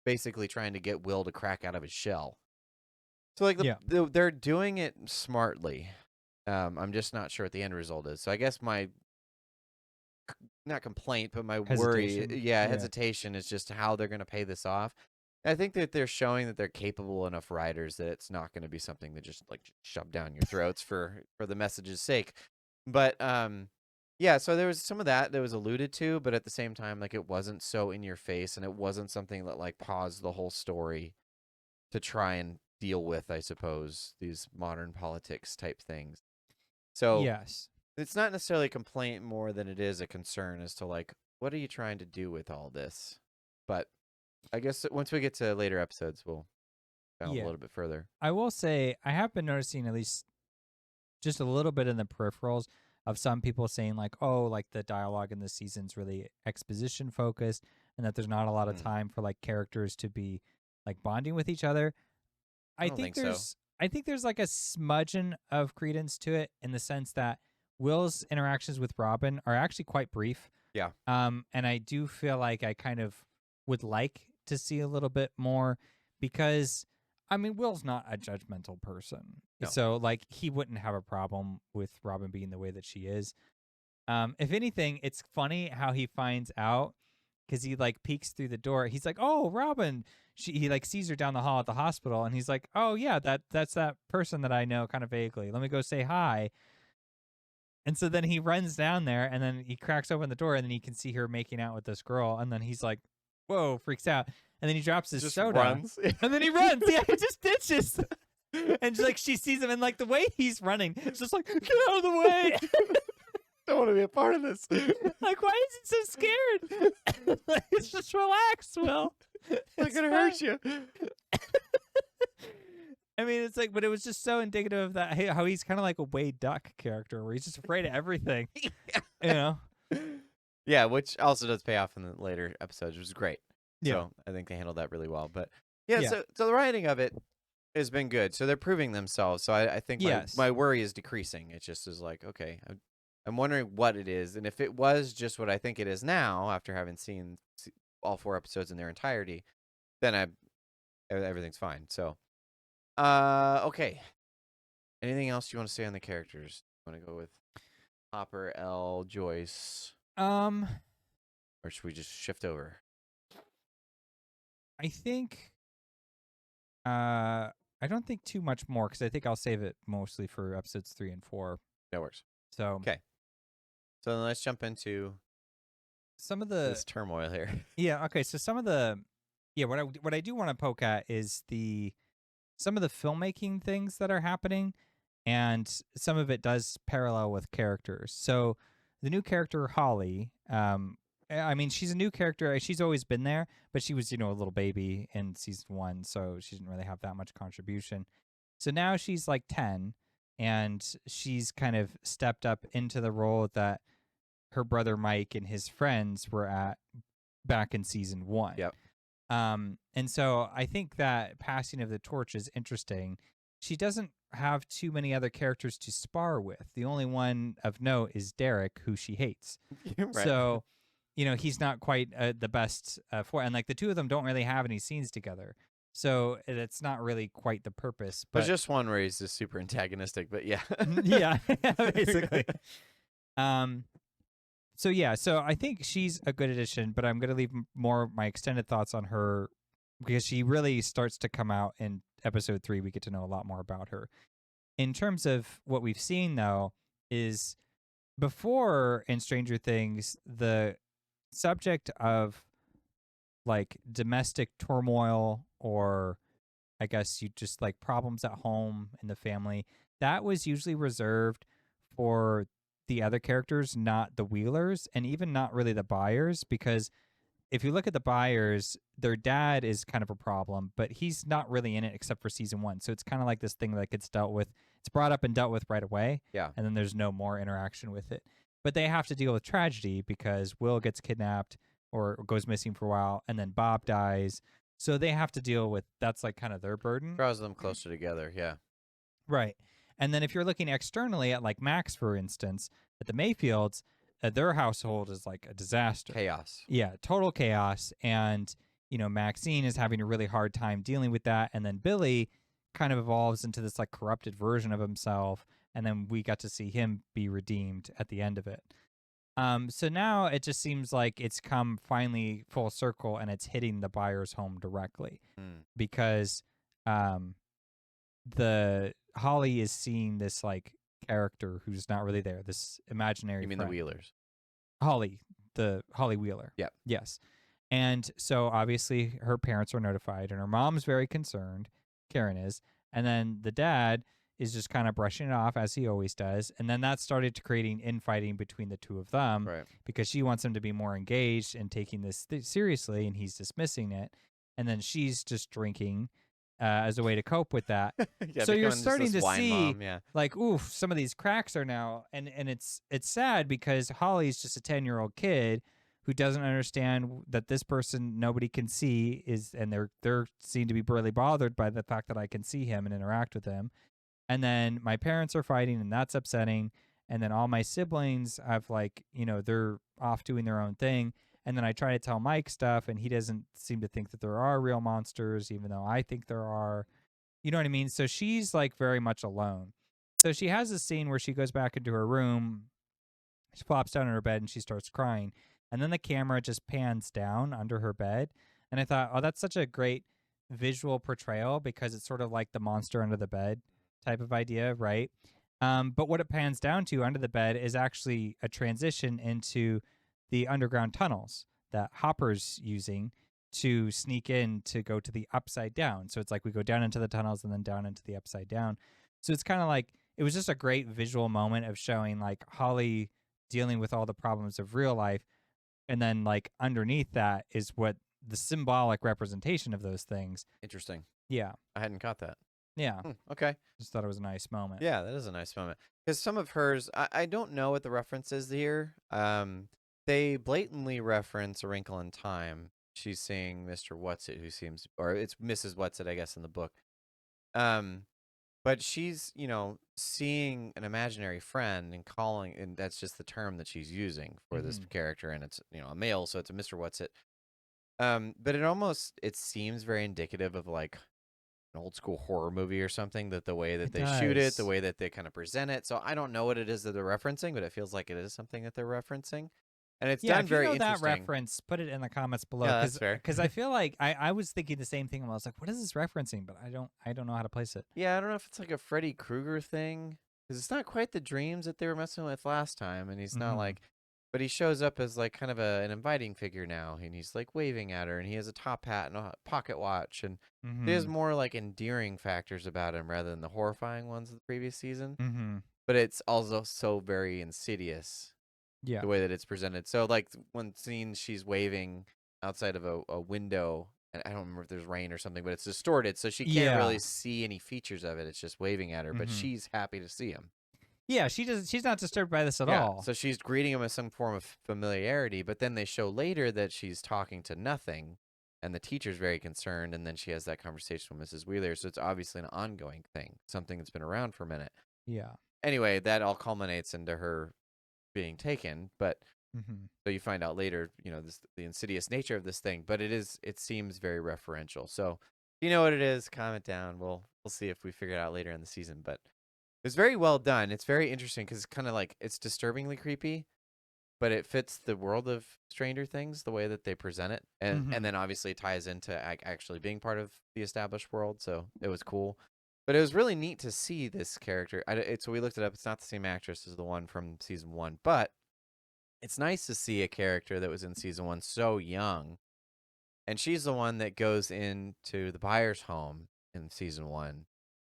basically trying to get Will to crack out of his shell. So like they're doing it smartly. I'm just not sure what the end result is. So I guess my not complaint, but my Hesitation. worry, hesitation is just how they're going to pay this off. I think that they're showing that they're capable enough writers that it's not going to be something that just like shove down your throats for the message's sake. But so there was some of that was alluded to, but at the same time, like it wasn't so in your face, and it wasn't something that like paused the whole story to try and deal with, I suppose, these modern politics type things. So yes, it's not necessarily a complaint more than it is a concern as to like, what are you trying to do with all this? But I guess once we get to later episodes, we'll delve a little bit further. I will say I have been noticing at least just a little bit in the peripherals of some people saying like, oh, like the dialogue in this season's really exposition focused, and that there's not a lot of time for like characters to be like bonding with each other. I think there's like a smudging of credence to it in the sense that Will's interactions with Robin are actually quite brief. Yeah. And I do feel like I kind of would like to see a little bit more because I mean Will's not a judgmental person. No. So like he wouldn't have a problem with Robin being the way that she is. If anything, it's funny how he finds out because he like peeks through the door. He's like, "Oh, Robin." He like sees her down the hall at the hospital, and he's like, "Oh yeah, that's that person that I know kind of vaguely. Let me go say hi." And so then he runs down there, and then he cracks open the door, and then he can see her making out with this girl, and then he's like, "Whoa!" freaks out, and then he drops his soda, runs. and then he runs. Yeah, he just ditches. And like she sees him, and like the way he's running, it's just like, "Get out of the way." Don't want to be a part of this. Like, why is he so scared? It's just relax, Will. It's gonna hurt you. I mean, it's like, but it was just so indicative of that how he's kind of like a Wade Duck character, where he's just afraid of everything. You know? Yeah, which also does pay off in the later episodes, which is great. Yeah. So I think they handled that really well. But so the writing of it has been good. So they're proving themselves. So I think my worry is decreasing. It just is like, okay, I'm wondering what it is, and if it was just what I think it is now, after having seen all 4 episodes in their entirety, then everything's fine. So, okay. Anything else you want to say on the characters? You want to go with Hopper, Elle, Joyce, or should we just shift over? I think, I don't think too much more because I think I'll save it mostly for episodes 3 and 4. That works. So okay. So then let's jump into some of this turmoil here. Yeah. Okay. So some of the what I do want to poke at is some of the filmmaking things that are happening, and some of it does parallel with characters. So the new character Holly, I mean, she's a new character. She's always been there, but she was a little baby in season 1, so she didn't really have that much contribution. So now she's like 10, and she's kind of stepped up into the role that her brother Mike and his friends were at back in season 1. Yep. And so I think that passing of the torch is interesting. She doesn't have too many other characters to spar with. The only one of note is Derek, who she hates. Right. So, he's not quite the best for, and like the two of them don't really have any scenes together. So it's not really quite the purpose. But there's just one where he's just super antagonistic, but yeah. Yeah, basically. So I think she's a good addition, but I'm going to leave more of my extended thoughts on her because she really starts to come out in episode 3. We get to know a lot more about her. In terms of what we've seen, though, is before in Stranger Things, the subject of like domestic turmoil, or I guess you just like problems at home in the family, that was usually reserved for the other characters, not the Wheelers, and even not really the Byers, because if you look at the Byers, their dad is kind of a problem, but he's not really in it except for season 1. So it's kind of like this thing that gets dealt with. It's brought up and dealt with right away. Yeah. And then there's no more interaction with it. but they have to deal with tragedy because Will gets kidnapped or goes missing for a while, and then Bob dies. So they have to deal with that's like kind of their burden. Draws them closer together, yeah. Right. And then if you're looking externally at like Max, for instance, at the Mayfields, their household is like a disaster. Chaos. Yeah, total chaos. And, Maxine is having a really hard time dealing with that. And then Billy kind of evolves into this like corrupted version of himself. And then we got to see him be redeemed at the end of it. So now it just seems like it's come finally full circle and it's hitting the buyer's home directly because the Holly is seeing this like character who's not really there, this imaginary You mean friend. the Wheelers? Holly, the Holly Wheeler. Yep. Yes. And so obviously her parents are notified and her mom's very concerned, Karen is, and then the dad is just kind of brushing it off as he always does. And then that started to creating infighting between the two of them because she wants him to be more engaged and taking this seriously and he's dismissing it. And then she's just drinking as a way to cope with that. Yeah, so you're starting to see mom, yeah. like, oof, some of these cracks are now, and it's sad because Holly's just a 10-year-old kid who doesn't understand that this person nobody can see is, and they're seem to be really bothered by the fact that I can see him and interact with him. And then my parents are fighting, and that's upsetting. And then all my siblings have like, they're off doing their own thing. And then I try to tell Mike stuff, and he doesn't seem to think that there are real monsters, even though I think there are. You know what I mean? So she's like very much alone. So she has a scene where she goes back into her room, she flops down in her bed, and she starts crying. And then the camera just pans down under her bed. And I thought, oh, that's such a great visual portrayal because it's sort of like the monster under the bed type of idea, right? But what it pans down to under the bed is actually a transition into the underground tunnels that Hopper's using to sneak in to go to the upside down. So it's like we go down into the tunnels and then down into the upside down. So it's kind of like it was just a great visual moment of showing like Holly dealing with all the problems of real life. And then like underneath that is what the symbolic representation of those things. Interesting. Yeah. I hadn't caught that. Yeah. Okay. Just thought it was a nice moment. Yeah, that is a nice moment. Because some of hers, I don't know what the reference is here. They blatantly reference A Wrinkle in Time. She's seeing Mr. Whatsit, who seems, or it's Mrs. Whatsit, I guess, in the book. But she's, seeing an imaginary friend and calling, and that's just the term that she's using for this character, and it's, a male, so it's a Mr. Whatsit. But it seems very indicative of like an old school horror movie or something, that the way that they shoot it, the way that they kind of present it. So I don't know what it is that they're referencing, but it feels like it is something that they're referencing. And it's done very interesting. If you know that reference, put it in the comments below. Yeah, that's fair. Because I feel like I was thinking the same thing when I was like, what is this referencing? But I don't know how to place it. Yeah, I don't know if it's like a Freddy Krueger thing. Because it's not quite the dreams that they were messing with last time. And he's not like, but he shows up as like kind of an inviting figure now. And he's like waving at her. And he has a top hat and a pocket watch. And there's more like endearing factors about him rather than the horrifying ones of the previous season. But it's also so very insidious. Yeah. The way that it's presented. So like one scene she's waving outside of a window, and I don't remember if there's rain or something, but it's distorted, so she can't really see any features of it. It's just waving at her, but she's happy to see him. Yeah, she's not disturbed by this at all. So she's greeting him with some form of familiarity, but then they show later that she's talking to nothing, and the teacher's very concerned, and then she has that conversation with Mrs. Wheeler, so it's obviously an ongoing thing, something that's been around for a minute. Yeah. Anyway, that all culminates into her being taken, but so you find out later, the insidious nature of this thing, but it seems very referential. So if you know what it is, comment down. We'll see if we figure it out later in the season, but it's very well done. It's very interesting because it's kind of like, it's disturbingly creepy, but it fits the world of Stranger Things, the way that they present it. And then obviously it ties into actually being part of the established world. So it was cool. But it was really neat to see this character. So we looked it up. It's not the same actress as the one from season 1, but it's nice to see a character that was in season 1 so young. And she's the one that goes into the buyer's home in season 1,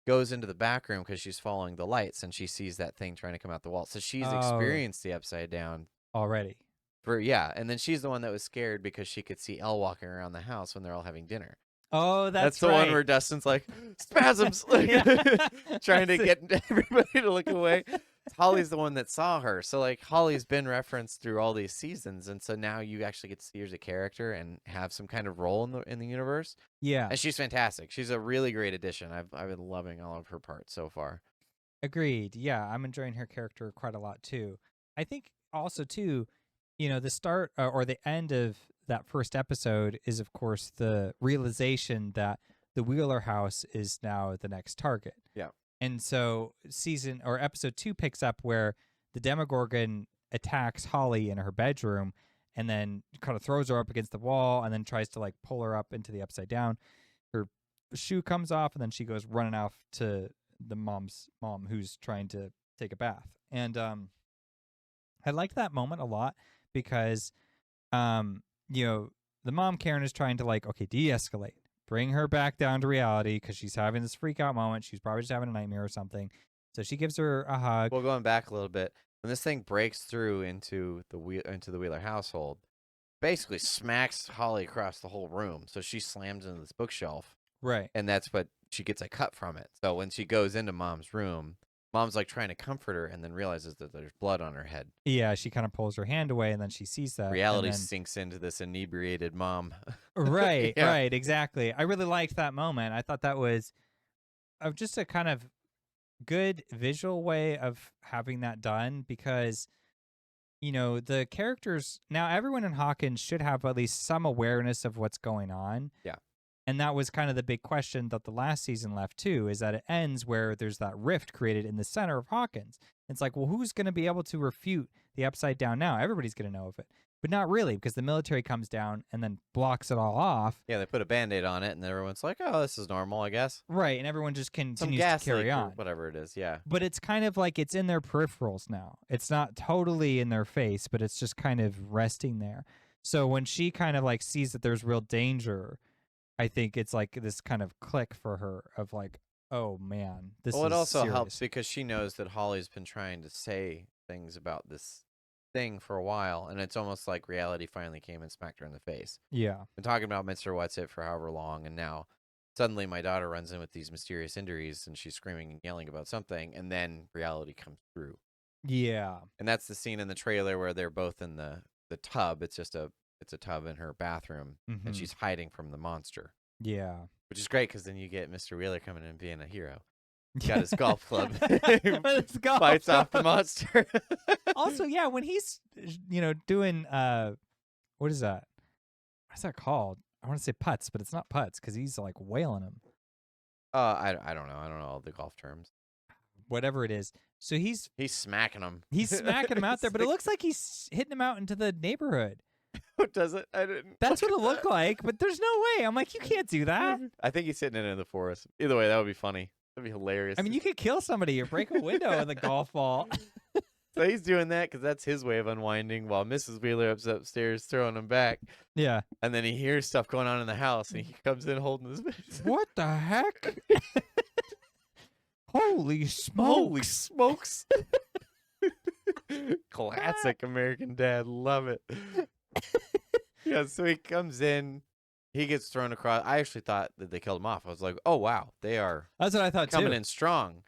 goes into the back room because she's following the lights, and she sees that thing trying to come out the wall. So she's experienced the upside down already. And then she's the one that was scared because she could see Elle walking around the house when they're all having dinner. Oh, that's the one where Dustin's like spasms, like trying to get everybody to look away. Holly's the one that saw her. So like Holly's been referenced through all these seasons, and so now you actually get to see her as a character and have some kind of role in the universe. Yeah. And she's fantastic. She's a really great addition. I've been loving all of her parts so far. Agreed. Yeah, I'm enjoying her character quite a lot too. I think also too, the start or the end of that first episode is of course the realization that the Wheeler house is now the next target. Yeah. And so episode 2 picks up where the Demogorgon attacks Holly in her bedroom and then kind of throws her up against the wall and then tries to like pull her up into the upside down. Her shoe comes off and then she goes running off to the mom's mom who's trying to take a bath. And I like that moment a lot because the mom Karen is trying to like, okay, de-escalate. Bring her back down to reality because she's having this freak out moment. She's probably just having a nightmare or something. So she gives her a hug. Well, going back a little bit, when this thing breaks through into the Wheeler household, basically smacks Holly across the whole room. So she slams into this bookshelf. Right. And that's what she gets a cut from it. So when she goes into Mom's room, Mom's like trying to comfort her and then realizes that there's blood on her head. Yeah, she kind of pulls her hand away and then she sees that. Reality sinks into this inebriated mom. Right, yeah. Right, exactly. I really liked that moment. I thought that was just a kind of good visual way of having that done because the characters now everyone in Hawkins should have at least some awareness of what's going on. Yeah. And that was kind of the big question that the last season left too, is that it ends where there's that rift created in the center of Hawkins. It's like, well, who's going to be able to refute the upside down now? Everybody's going to know of it. But not really, because the military comes down and then blocks it all off. Yeah, they put a Band-Aid on it, and everyone's like, oh, this is normal, I guess. Right, and everyone just continues gas to carry on. Or whatever it is, yeah. But it's kind of like it's in their peripherals now. It's not totally in their face, but it's just kind of resting there. So when she kind of like sees that there's real danger, I think it's like this kind of click for her of like, oh man, this is Well, it also serious. helps because she knows that Holly's been trying to say things about this thing for a while, and it's almost like reality finally came and smacked her in the face. Yeah. Been talking about Mr. What's-It for however long, and now suddenly my daughter runs in with these mysterious injuries, and she's screaming and yelling about something, and then reality comes through. Yeah. And that's the scene in the trailer where they're both in the tub. It's just a tub in her bathroom, and she's hiding from the monster. Yeah. Which is great because then you get Mr. Wheeler coming in and being a hero. He's got his golf club. Fights off the monster. Also, yeah, when he's doing what is that? What's that called? I want to say putts, but it's not putts because he's like wailing him. I don't know. I don't know all the golf terms. Whatever it is. So he's smacking him. He's smacking him out there, but it looks like he's hitting him out into the neighborhood. Does it? I didn't. That's what it looked like, but there's no way. I'm like, you can't do that. I think he's hitting it in the forest. Either way, that would be funny. That'd be hilarious. I mean, you could kill somebody or break a window with a golf ball. So he's doing that because that's his way of unwinding while Mrs. Wheeler is upstairs throwing him back. Yeah. And then he hears stuff going on in the house, and he comes in holding his... What the heck? Holy smokes. Holy smokes. Classic American Dad. Love it. Yeah, so he comes in. He gets thrown across. I actually thought that they killed him off. I was like, oh, wow. They are That's what I thought coming too. in strong.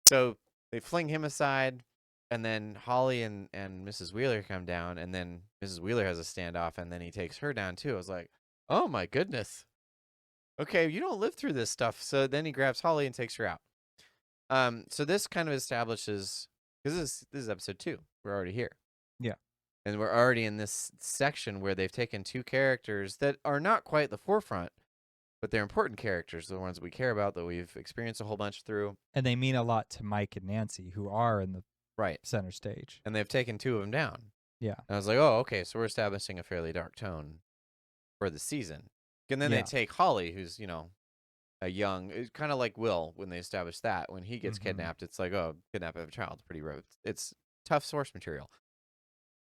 So they fling him aside, and then Holly and Mrs. Wheeler come down, and then Mrs. Wheeler has a standoff, and then he takes her down too. I was like, oh, my goodness. Okay, you don't live through this stuff. So then he grabs Holly and takes her out. So this kind of establishes, because this is episode 2. We're already here. Yeah. And we're already in this section where they've taken 2 characters that are not quite the forefront, but they're important characters, the ones we care about, that we've experienced a whole bunch through. And they mean a lot to Mike and Nancy, who are in the center stage. And they've taken 2 of them down. Yeah. And I was like, oh, okay, so we're establishing a fairly dark tone for the season. And then they take Holly, who's, a young, kind of like Will when they established that. When he gets kidnapped, it's like, oh, kidnap a child, pretty rough. It's tough source material.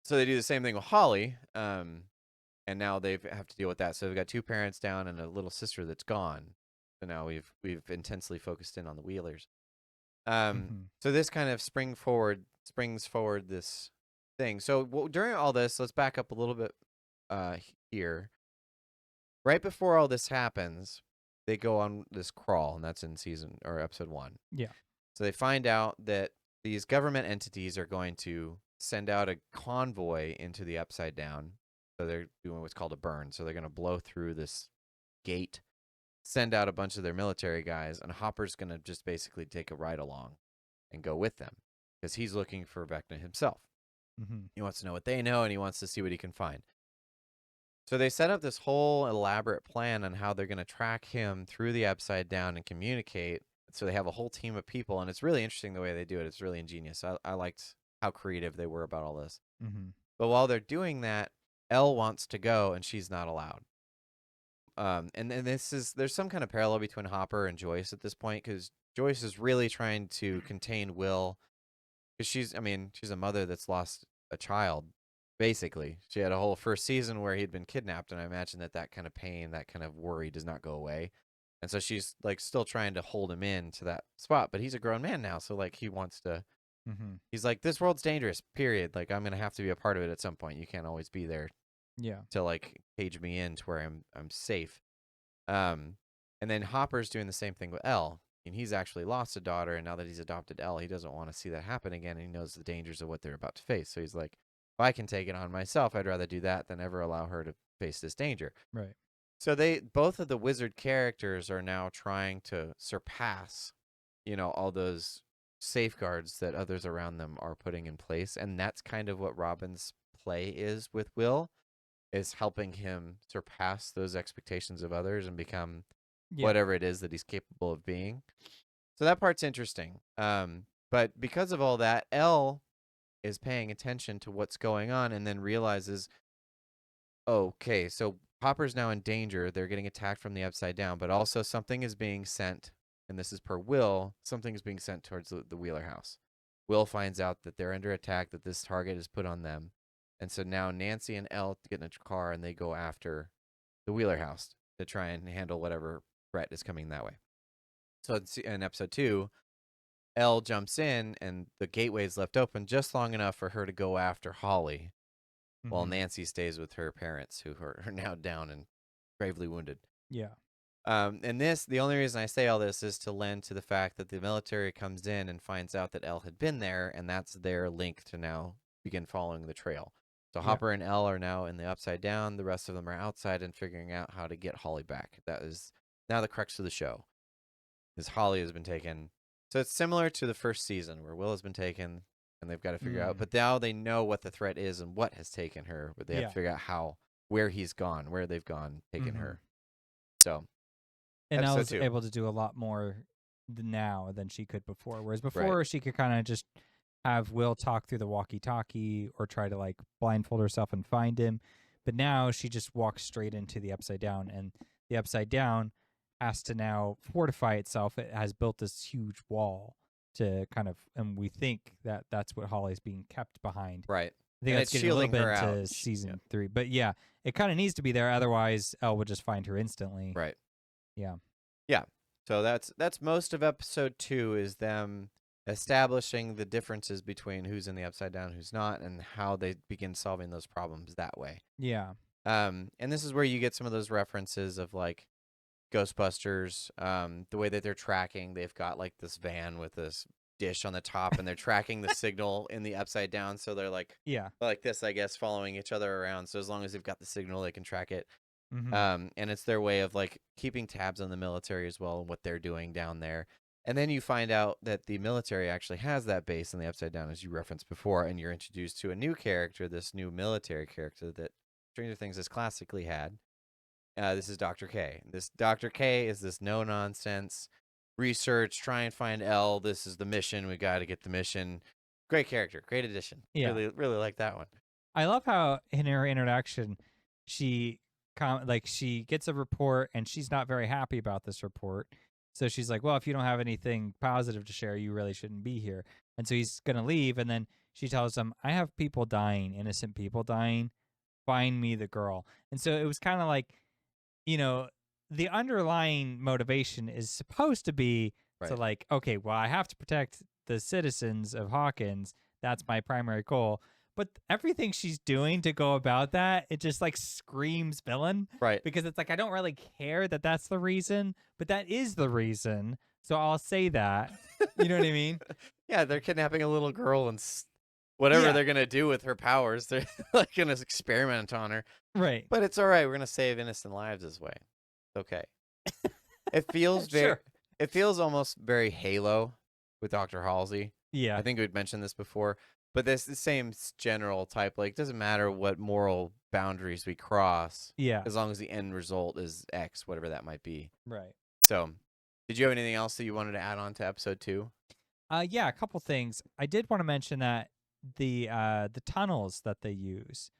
So they do the same thing with Holly, and now they have to deal with that. So we've got 2 parents down and a little sister that's gone. So now we've intensely focused in on the Wheelers. So this kind of springs forward this thing. So during all this, let's back up a little bit here. Right before all this happens, they go on this crawl, and that's in episode 1. Yeah. So they find out that these government entities are going to send out a convoy into the Upside Down. So they're doing what's called a burn. So they're going to blow through this gate, send out a bunch of their military guys, and Hopper's going to just basically take a ride along and go with them because he's looking for Vecna himself. Mm-hmm. He wants to know what they know, and he wants to see what he can find. So they set up this whole elaborate plan on how they're going to track him through the Upside Down and communicate. So they have a whole team of people, and it's really interesting the way they do it. It's really ingenious. I liked how creative they were about all this. Mm-hmm. But while they're doing that, Elle wants to go, and she's not allowed. And there's some kind of parallel between Hopper and Joyce at this point, because Joyce is really trying to contain Will, because she's a mother that's lost a child. Basically, she had a whole first season where he'd been kidnapped, and I imagine that kind of pain, that kind of worry does not go away. And so she's like still trying to hold him in to that spot, but he's a grown man now, so like he wants to. Mm-hmm. He's like, this world's dangerous. Period. Like I'm gonna have to be a part of it at some point. You can't always be there. Yeah. To like cage me in to where I'm safe. And then Hopper's doing the same thing with Elle. And he's actually lost a daughter, and now that he's adopted Elle, he doesn't want to see that happen again, and he knows the dangers of what they're about to face. So he's like, if I can take it on myself, I'd rather do that than ever allow her to face this danger. Right. So both of the wizard characters are now trying to surpass, all those safeguards that others around them are putting in place. And that's kind of what Robin's play is with Will, is helping him surpass those expectations of others and become whatever it is that he's capable of being. So that part's interesting. But because of all that, Elle is paying attention to what's going on and then realizes, okay, so Hopper's now in danger. They're getting attacked from the Upside Down, but also something is being sent, and this is per Will, something is being sent towards the Wheeler house. Will finds out that they're under attack, that this target is put on them. And so now Nancy and Elle get in a car and they go after the Wheeler house to try and handle whatever threat is coming that way. So in episode 2, Elle jumps in and the gateway is left open just long enough for her to go after Holly, while Nancy stays with her parents, who are now down and gravely wounded. Yeah. And the only reason I say all this is to lend to the fact that the military comes in and finds out that Elle had been there, and that's their link to now begin following the trail. So Hopper and Elle are now in the Upside Down. The rest of them are outside and figuring out how to get Holly back. That is now the crux of the show, is Holly has been taken. So it's similar to the first season where Will has been taken and they've got to figure out. But now they know what the threat is and what has taken her. But they have to figure out where he's gone, where they've gone, taken her. So. And Elle's able to do a lot more now than she could before. Whereas before she could kind of just have Will talk through the walkie-talkie or try to like blindfold herself and find him. But now she just walks straight into the Upside Down, and the Upside Down has to now fortify itself. It has built this huge wall to kind of, and we think that that's what Holly's being kept behind. Right. I think that's getting a little bit into season 3. But yeah, it kind of needs to be there. Otherwise, Elle would just find her instantly. Right. Yeah. Yeah. So that's most of episode 2 is them establishing the differences between who's in the Upside Down, who's not, and how they begin solving those problems that way. Yeah. And this is where you get some of those references of like Ghostbusters, the way that they're tracking. They've got like this van with this dish on the top, and they're tracking the signal in the Upside Down. So they're like this, I guess, following each other around. So as long as they've got the signal, they can track it. And it's their way of like keeping tabs on the military as well and what they're doing down there. And then you find out that the military actually has that base in the Upside Down, as you referenced before, and you're introduced to a new character, this new military character that Stranger Things has classically had. This is Dr. K. This Dr. K is this no-nonsense research, try and find Elle. This is the mission. We got to get the mission. Great character. Great addition. Yeah. Really, really like that one. I love how in her introduction, she gets a report and she's not very happy about this report. So she's like, well, if you don't have anything positive to share, you really shouldn't be here. And so he's going to leave. And then she tells him, I have people dying, innocent people dying. Find me the girl. And so it was kind of like, the underlying motivation is supposed to be to like, okay, well, I have to protect the citizens of Hawkins. That's my primary goal. But everything she's doing to go about that, it just like screams villain. Right. Because it's like, I don't really care that that's the reason, but that is the reason. So I'll say that. You know what I mean? Yeah, they're kidnapping a little girl and whatever Yeah, they're gonna do with her powers, they're like gonna experiment on her. right. But it's all right. We're gonna save innocent lives this way. It's okay. It feels very. Sure. It feels almost very Halo with Dr. Halsey. I Yeah, think we'd mentioned this before, but this the same general type. Like, doesn't matter what moral boundaries we cross, yeah, as long as the end result is X, whatever that might be. right. So, did you have anything else that you wanted to add on to episode 2? Yeah, a couple things. I did want to mention that the tunnels that they use,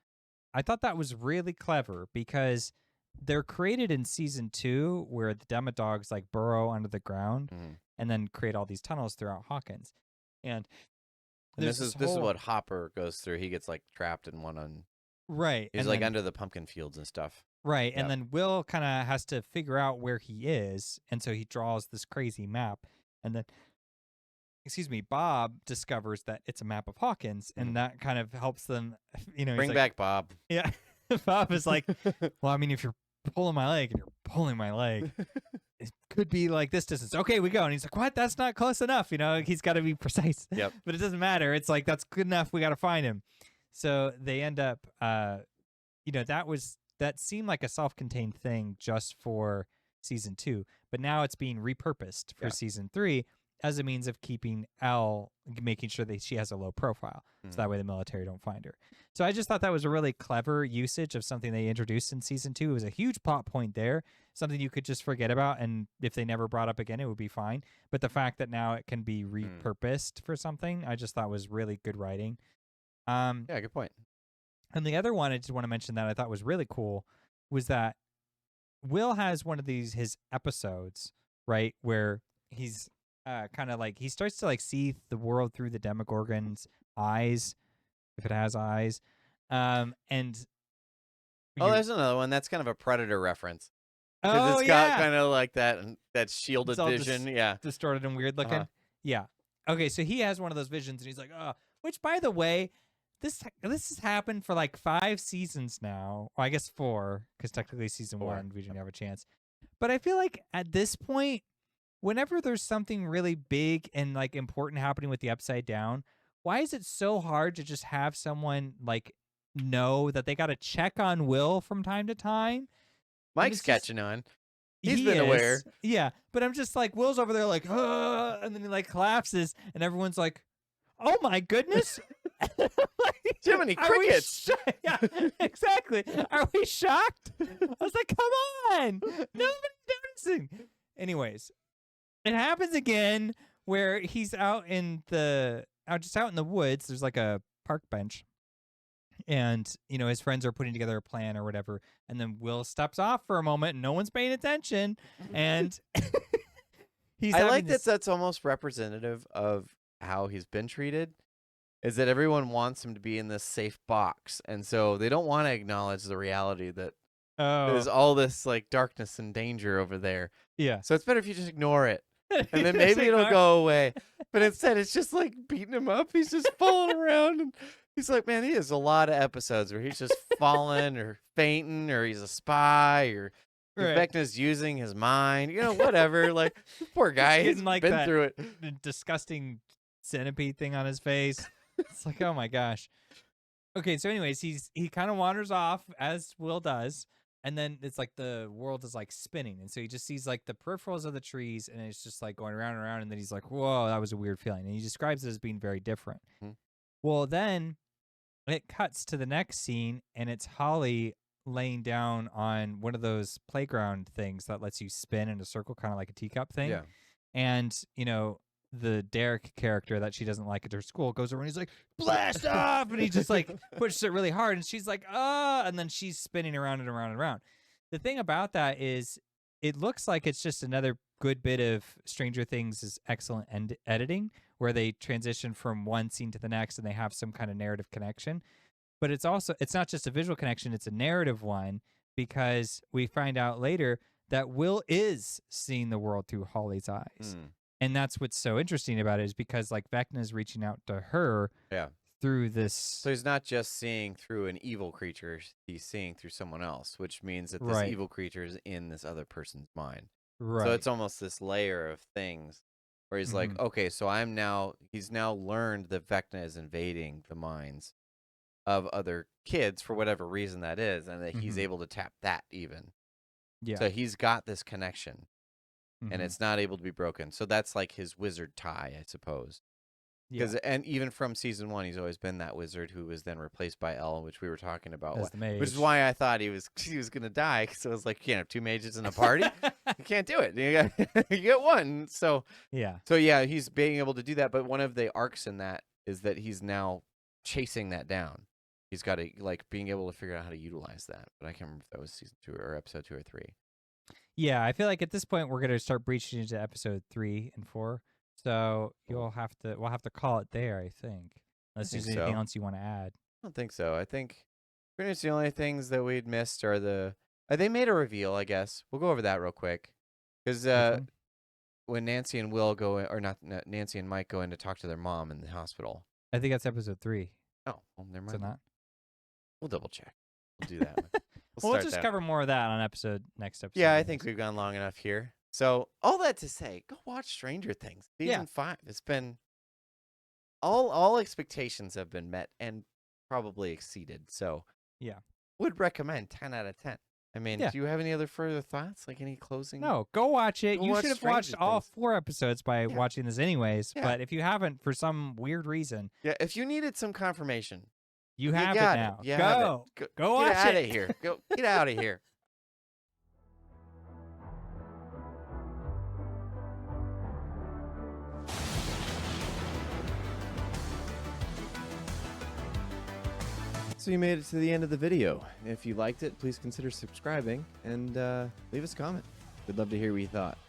I thought that was really clever because they're created in season 2 where the Demodogs like burrow under the ground Mm-hmm. and then create all these tunnels throughout Hawkins. And And there's this this is whole what Hopper goes through. He gets like trapped in one on. right, He's and like then under the pumpkin fields and stuff. right, and Yep. then Will kind of has to figure out where he is, and so he draws this crazy map, and then excuse me, Bob discovers that it's a map of Hawkins, and that kind of helps them. You know, he's Bring like, back Bob. yeah. Bob is like, well, I mean, if you're pulling my leg and you're pulling my leg, it could be like this distance. Okay, we go. And he's like, what? That's not close enough. You know, he's got to be precise. Yep. But it doesn't matter. It's like, that's good enough. We got to find him. So they end up, you know, that seemed like a self-contained thing just for season 2, but now it's being repurposed for season 3 as a means of keeping Elle, making sure that she has a low profile, so that way the military don't find her. So I just thought that was a really clever usage of something they introduced in season 2. It was a huge plot point there, something you could just forget about, and if they never brought up again, it would be fine. But the fact that now it can be repurposed for something, I just thought was really good writing. Yeah, good point. And the other one I just want to mention that I thought was really cool was that Will has one of his episodes, right, where he's kind of like he starts to like see the world through the Demogorgon's eyes, if it has eyes, and There's another one that's kind of a Predator reference because oh it's got yeah, kind of like that shielded it's all vision. Yeah. distorted and weird looking. Yeah. Okay, so he has one of those visions, and he's like, oh, which by the way, this has happened for like 5 seasons now. Well, I guess 4, because technically season 1 we didn't have a chance. But I feel like at this point, whenever there's something really big and like important happening with the Upside Down, why is it so hard to just have someone like know that they got to check on Will from time to time? Mike's catching on. He's been aware. Yeah, but I'm just like, Will's over there like, and then he like collapses, and everyone's like, oh my goodness. Jiminy Crickets. Yeah, exactly. Are we shocked? I was like, come on. Nobody's noticing. Anyways, it happens again where he's out in the woods. There's like a park bench. And, you know, his friends are putting together a plan or whatever. And then Will steps off for a moment and no one's paying attention. And I like that that's almost representative of how he's been treated, is that everyone wants him to be in this safe box. And so they don't want to acknowledge the reality that there's all this like darkness and danger over there. Yeah. So it's better if you just ignore it. And then maybe it'll go away. But instead, it's just like beating him up. He's just falling around. And he's like, man, he has a lot of episodes where he's just falling or fainting, or he's a spy, or Vecna's using his mind, you know, whatever. Like, poor guy, he's like been through it. Disgusting centipede thing on his face. It's like, oh my gosh. Okay, so anyways, he kind of wanders off as Will does, and then it's like the world is like spinning, and so he just sees like the peripherals of the trees, and it's just like going around and around, and then he's like, whoa, that was a weird feeling, and he describes it as being very different. Well, then it cuts to the next scene, and it's Holly laying down on one of those playground things that lets you spin in a circle, kind of like a teacup thing. Yeah. And, you know, the Derek character that she doesn't like at her school goes over and he's like, blast off! And he just like pushes it really hard, and she's like, and then she's spinning around and around and around. The thing about that is it looks like it's just another good bit of Stranger Things' excellent editing, where they transition from one scene to the next and they have some kind of narrative connection. But it's not just a visual connection, it's a narrative one, because we find out later that Will is seeing the world through Holly's eyes. And that's what's so interesting about it, is because like Vecna's reaching out to her through this. So he's not just seeing through an evil creature, he's seeing through someone else, which means that this evil creature is in this other person's mind. Right. So it's almost this layer of things where he's like, okay, so he's now learned that Vecna is invading the minds of other kids for whatever reason that is, and that he's able to tap that even. Yeah. So he's got this connection, and it's not able to be broken. So that's like his wizard tie, I suppose. And even from season 1, he's always been that wizard who was then replaced by El, which we were talking about, as the mage. which is why I thought he was gonna die, because I was like, you can't have 2 mages in a party. You can't do it. You get one. So yeah, he's being able to do that. But one of the arcs in that is that he's now chasing that down. He's got to being able to figure out how to utilize that. But I can't remember if that was season 2 or episode 2 or 3. Yeah, I feel like at this point we're gonna start breaching into episode 3 and 4. So we'll have to call it there, I think. Unless there's anything else you want to add. I don't think so. I think pretty much the only things that we'd missed are they made a reveal, I guess. We'll go over that real quick. Because when Nancy and Will go in, or not, Nancy and Mike go in to talk to their mom in the hospital. I think that's episode 3. Oh, well, never mind. Is it not? We'll double check. We'll do that. We'll just cover more of that on next episode. Yeah, I think we've gone long enough here. So all that to say, go watch Stranger Things. Season 5. It's been all expectations have been met and probably exceeded. So yeah, would recommend 10 out of 10. I mean, do you have any other further thoughts? Like any closing? No, go watch it. You should have watched all 4 episodes by watching this anyways. Yeah. But if you haven't, for some weird reason, if you needed some confirmation, you have it now. Go watch it. Get out of here. Get out of here. So you made it to the end of the video. If you liked it, please consider subscribing and leave us a comment. We'd love to hear what you thought.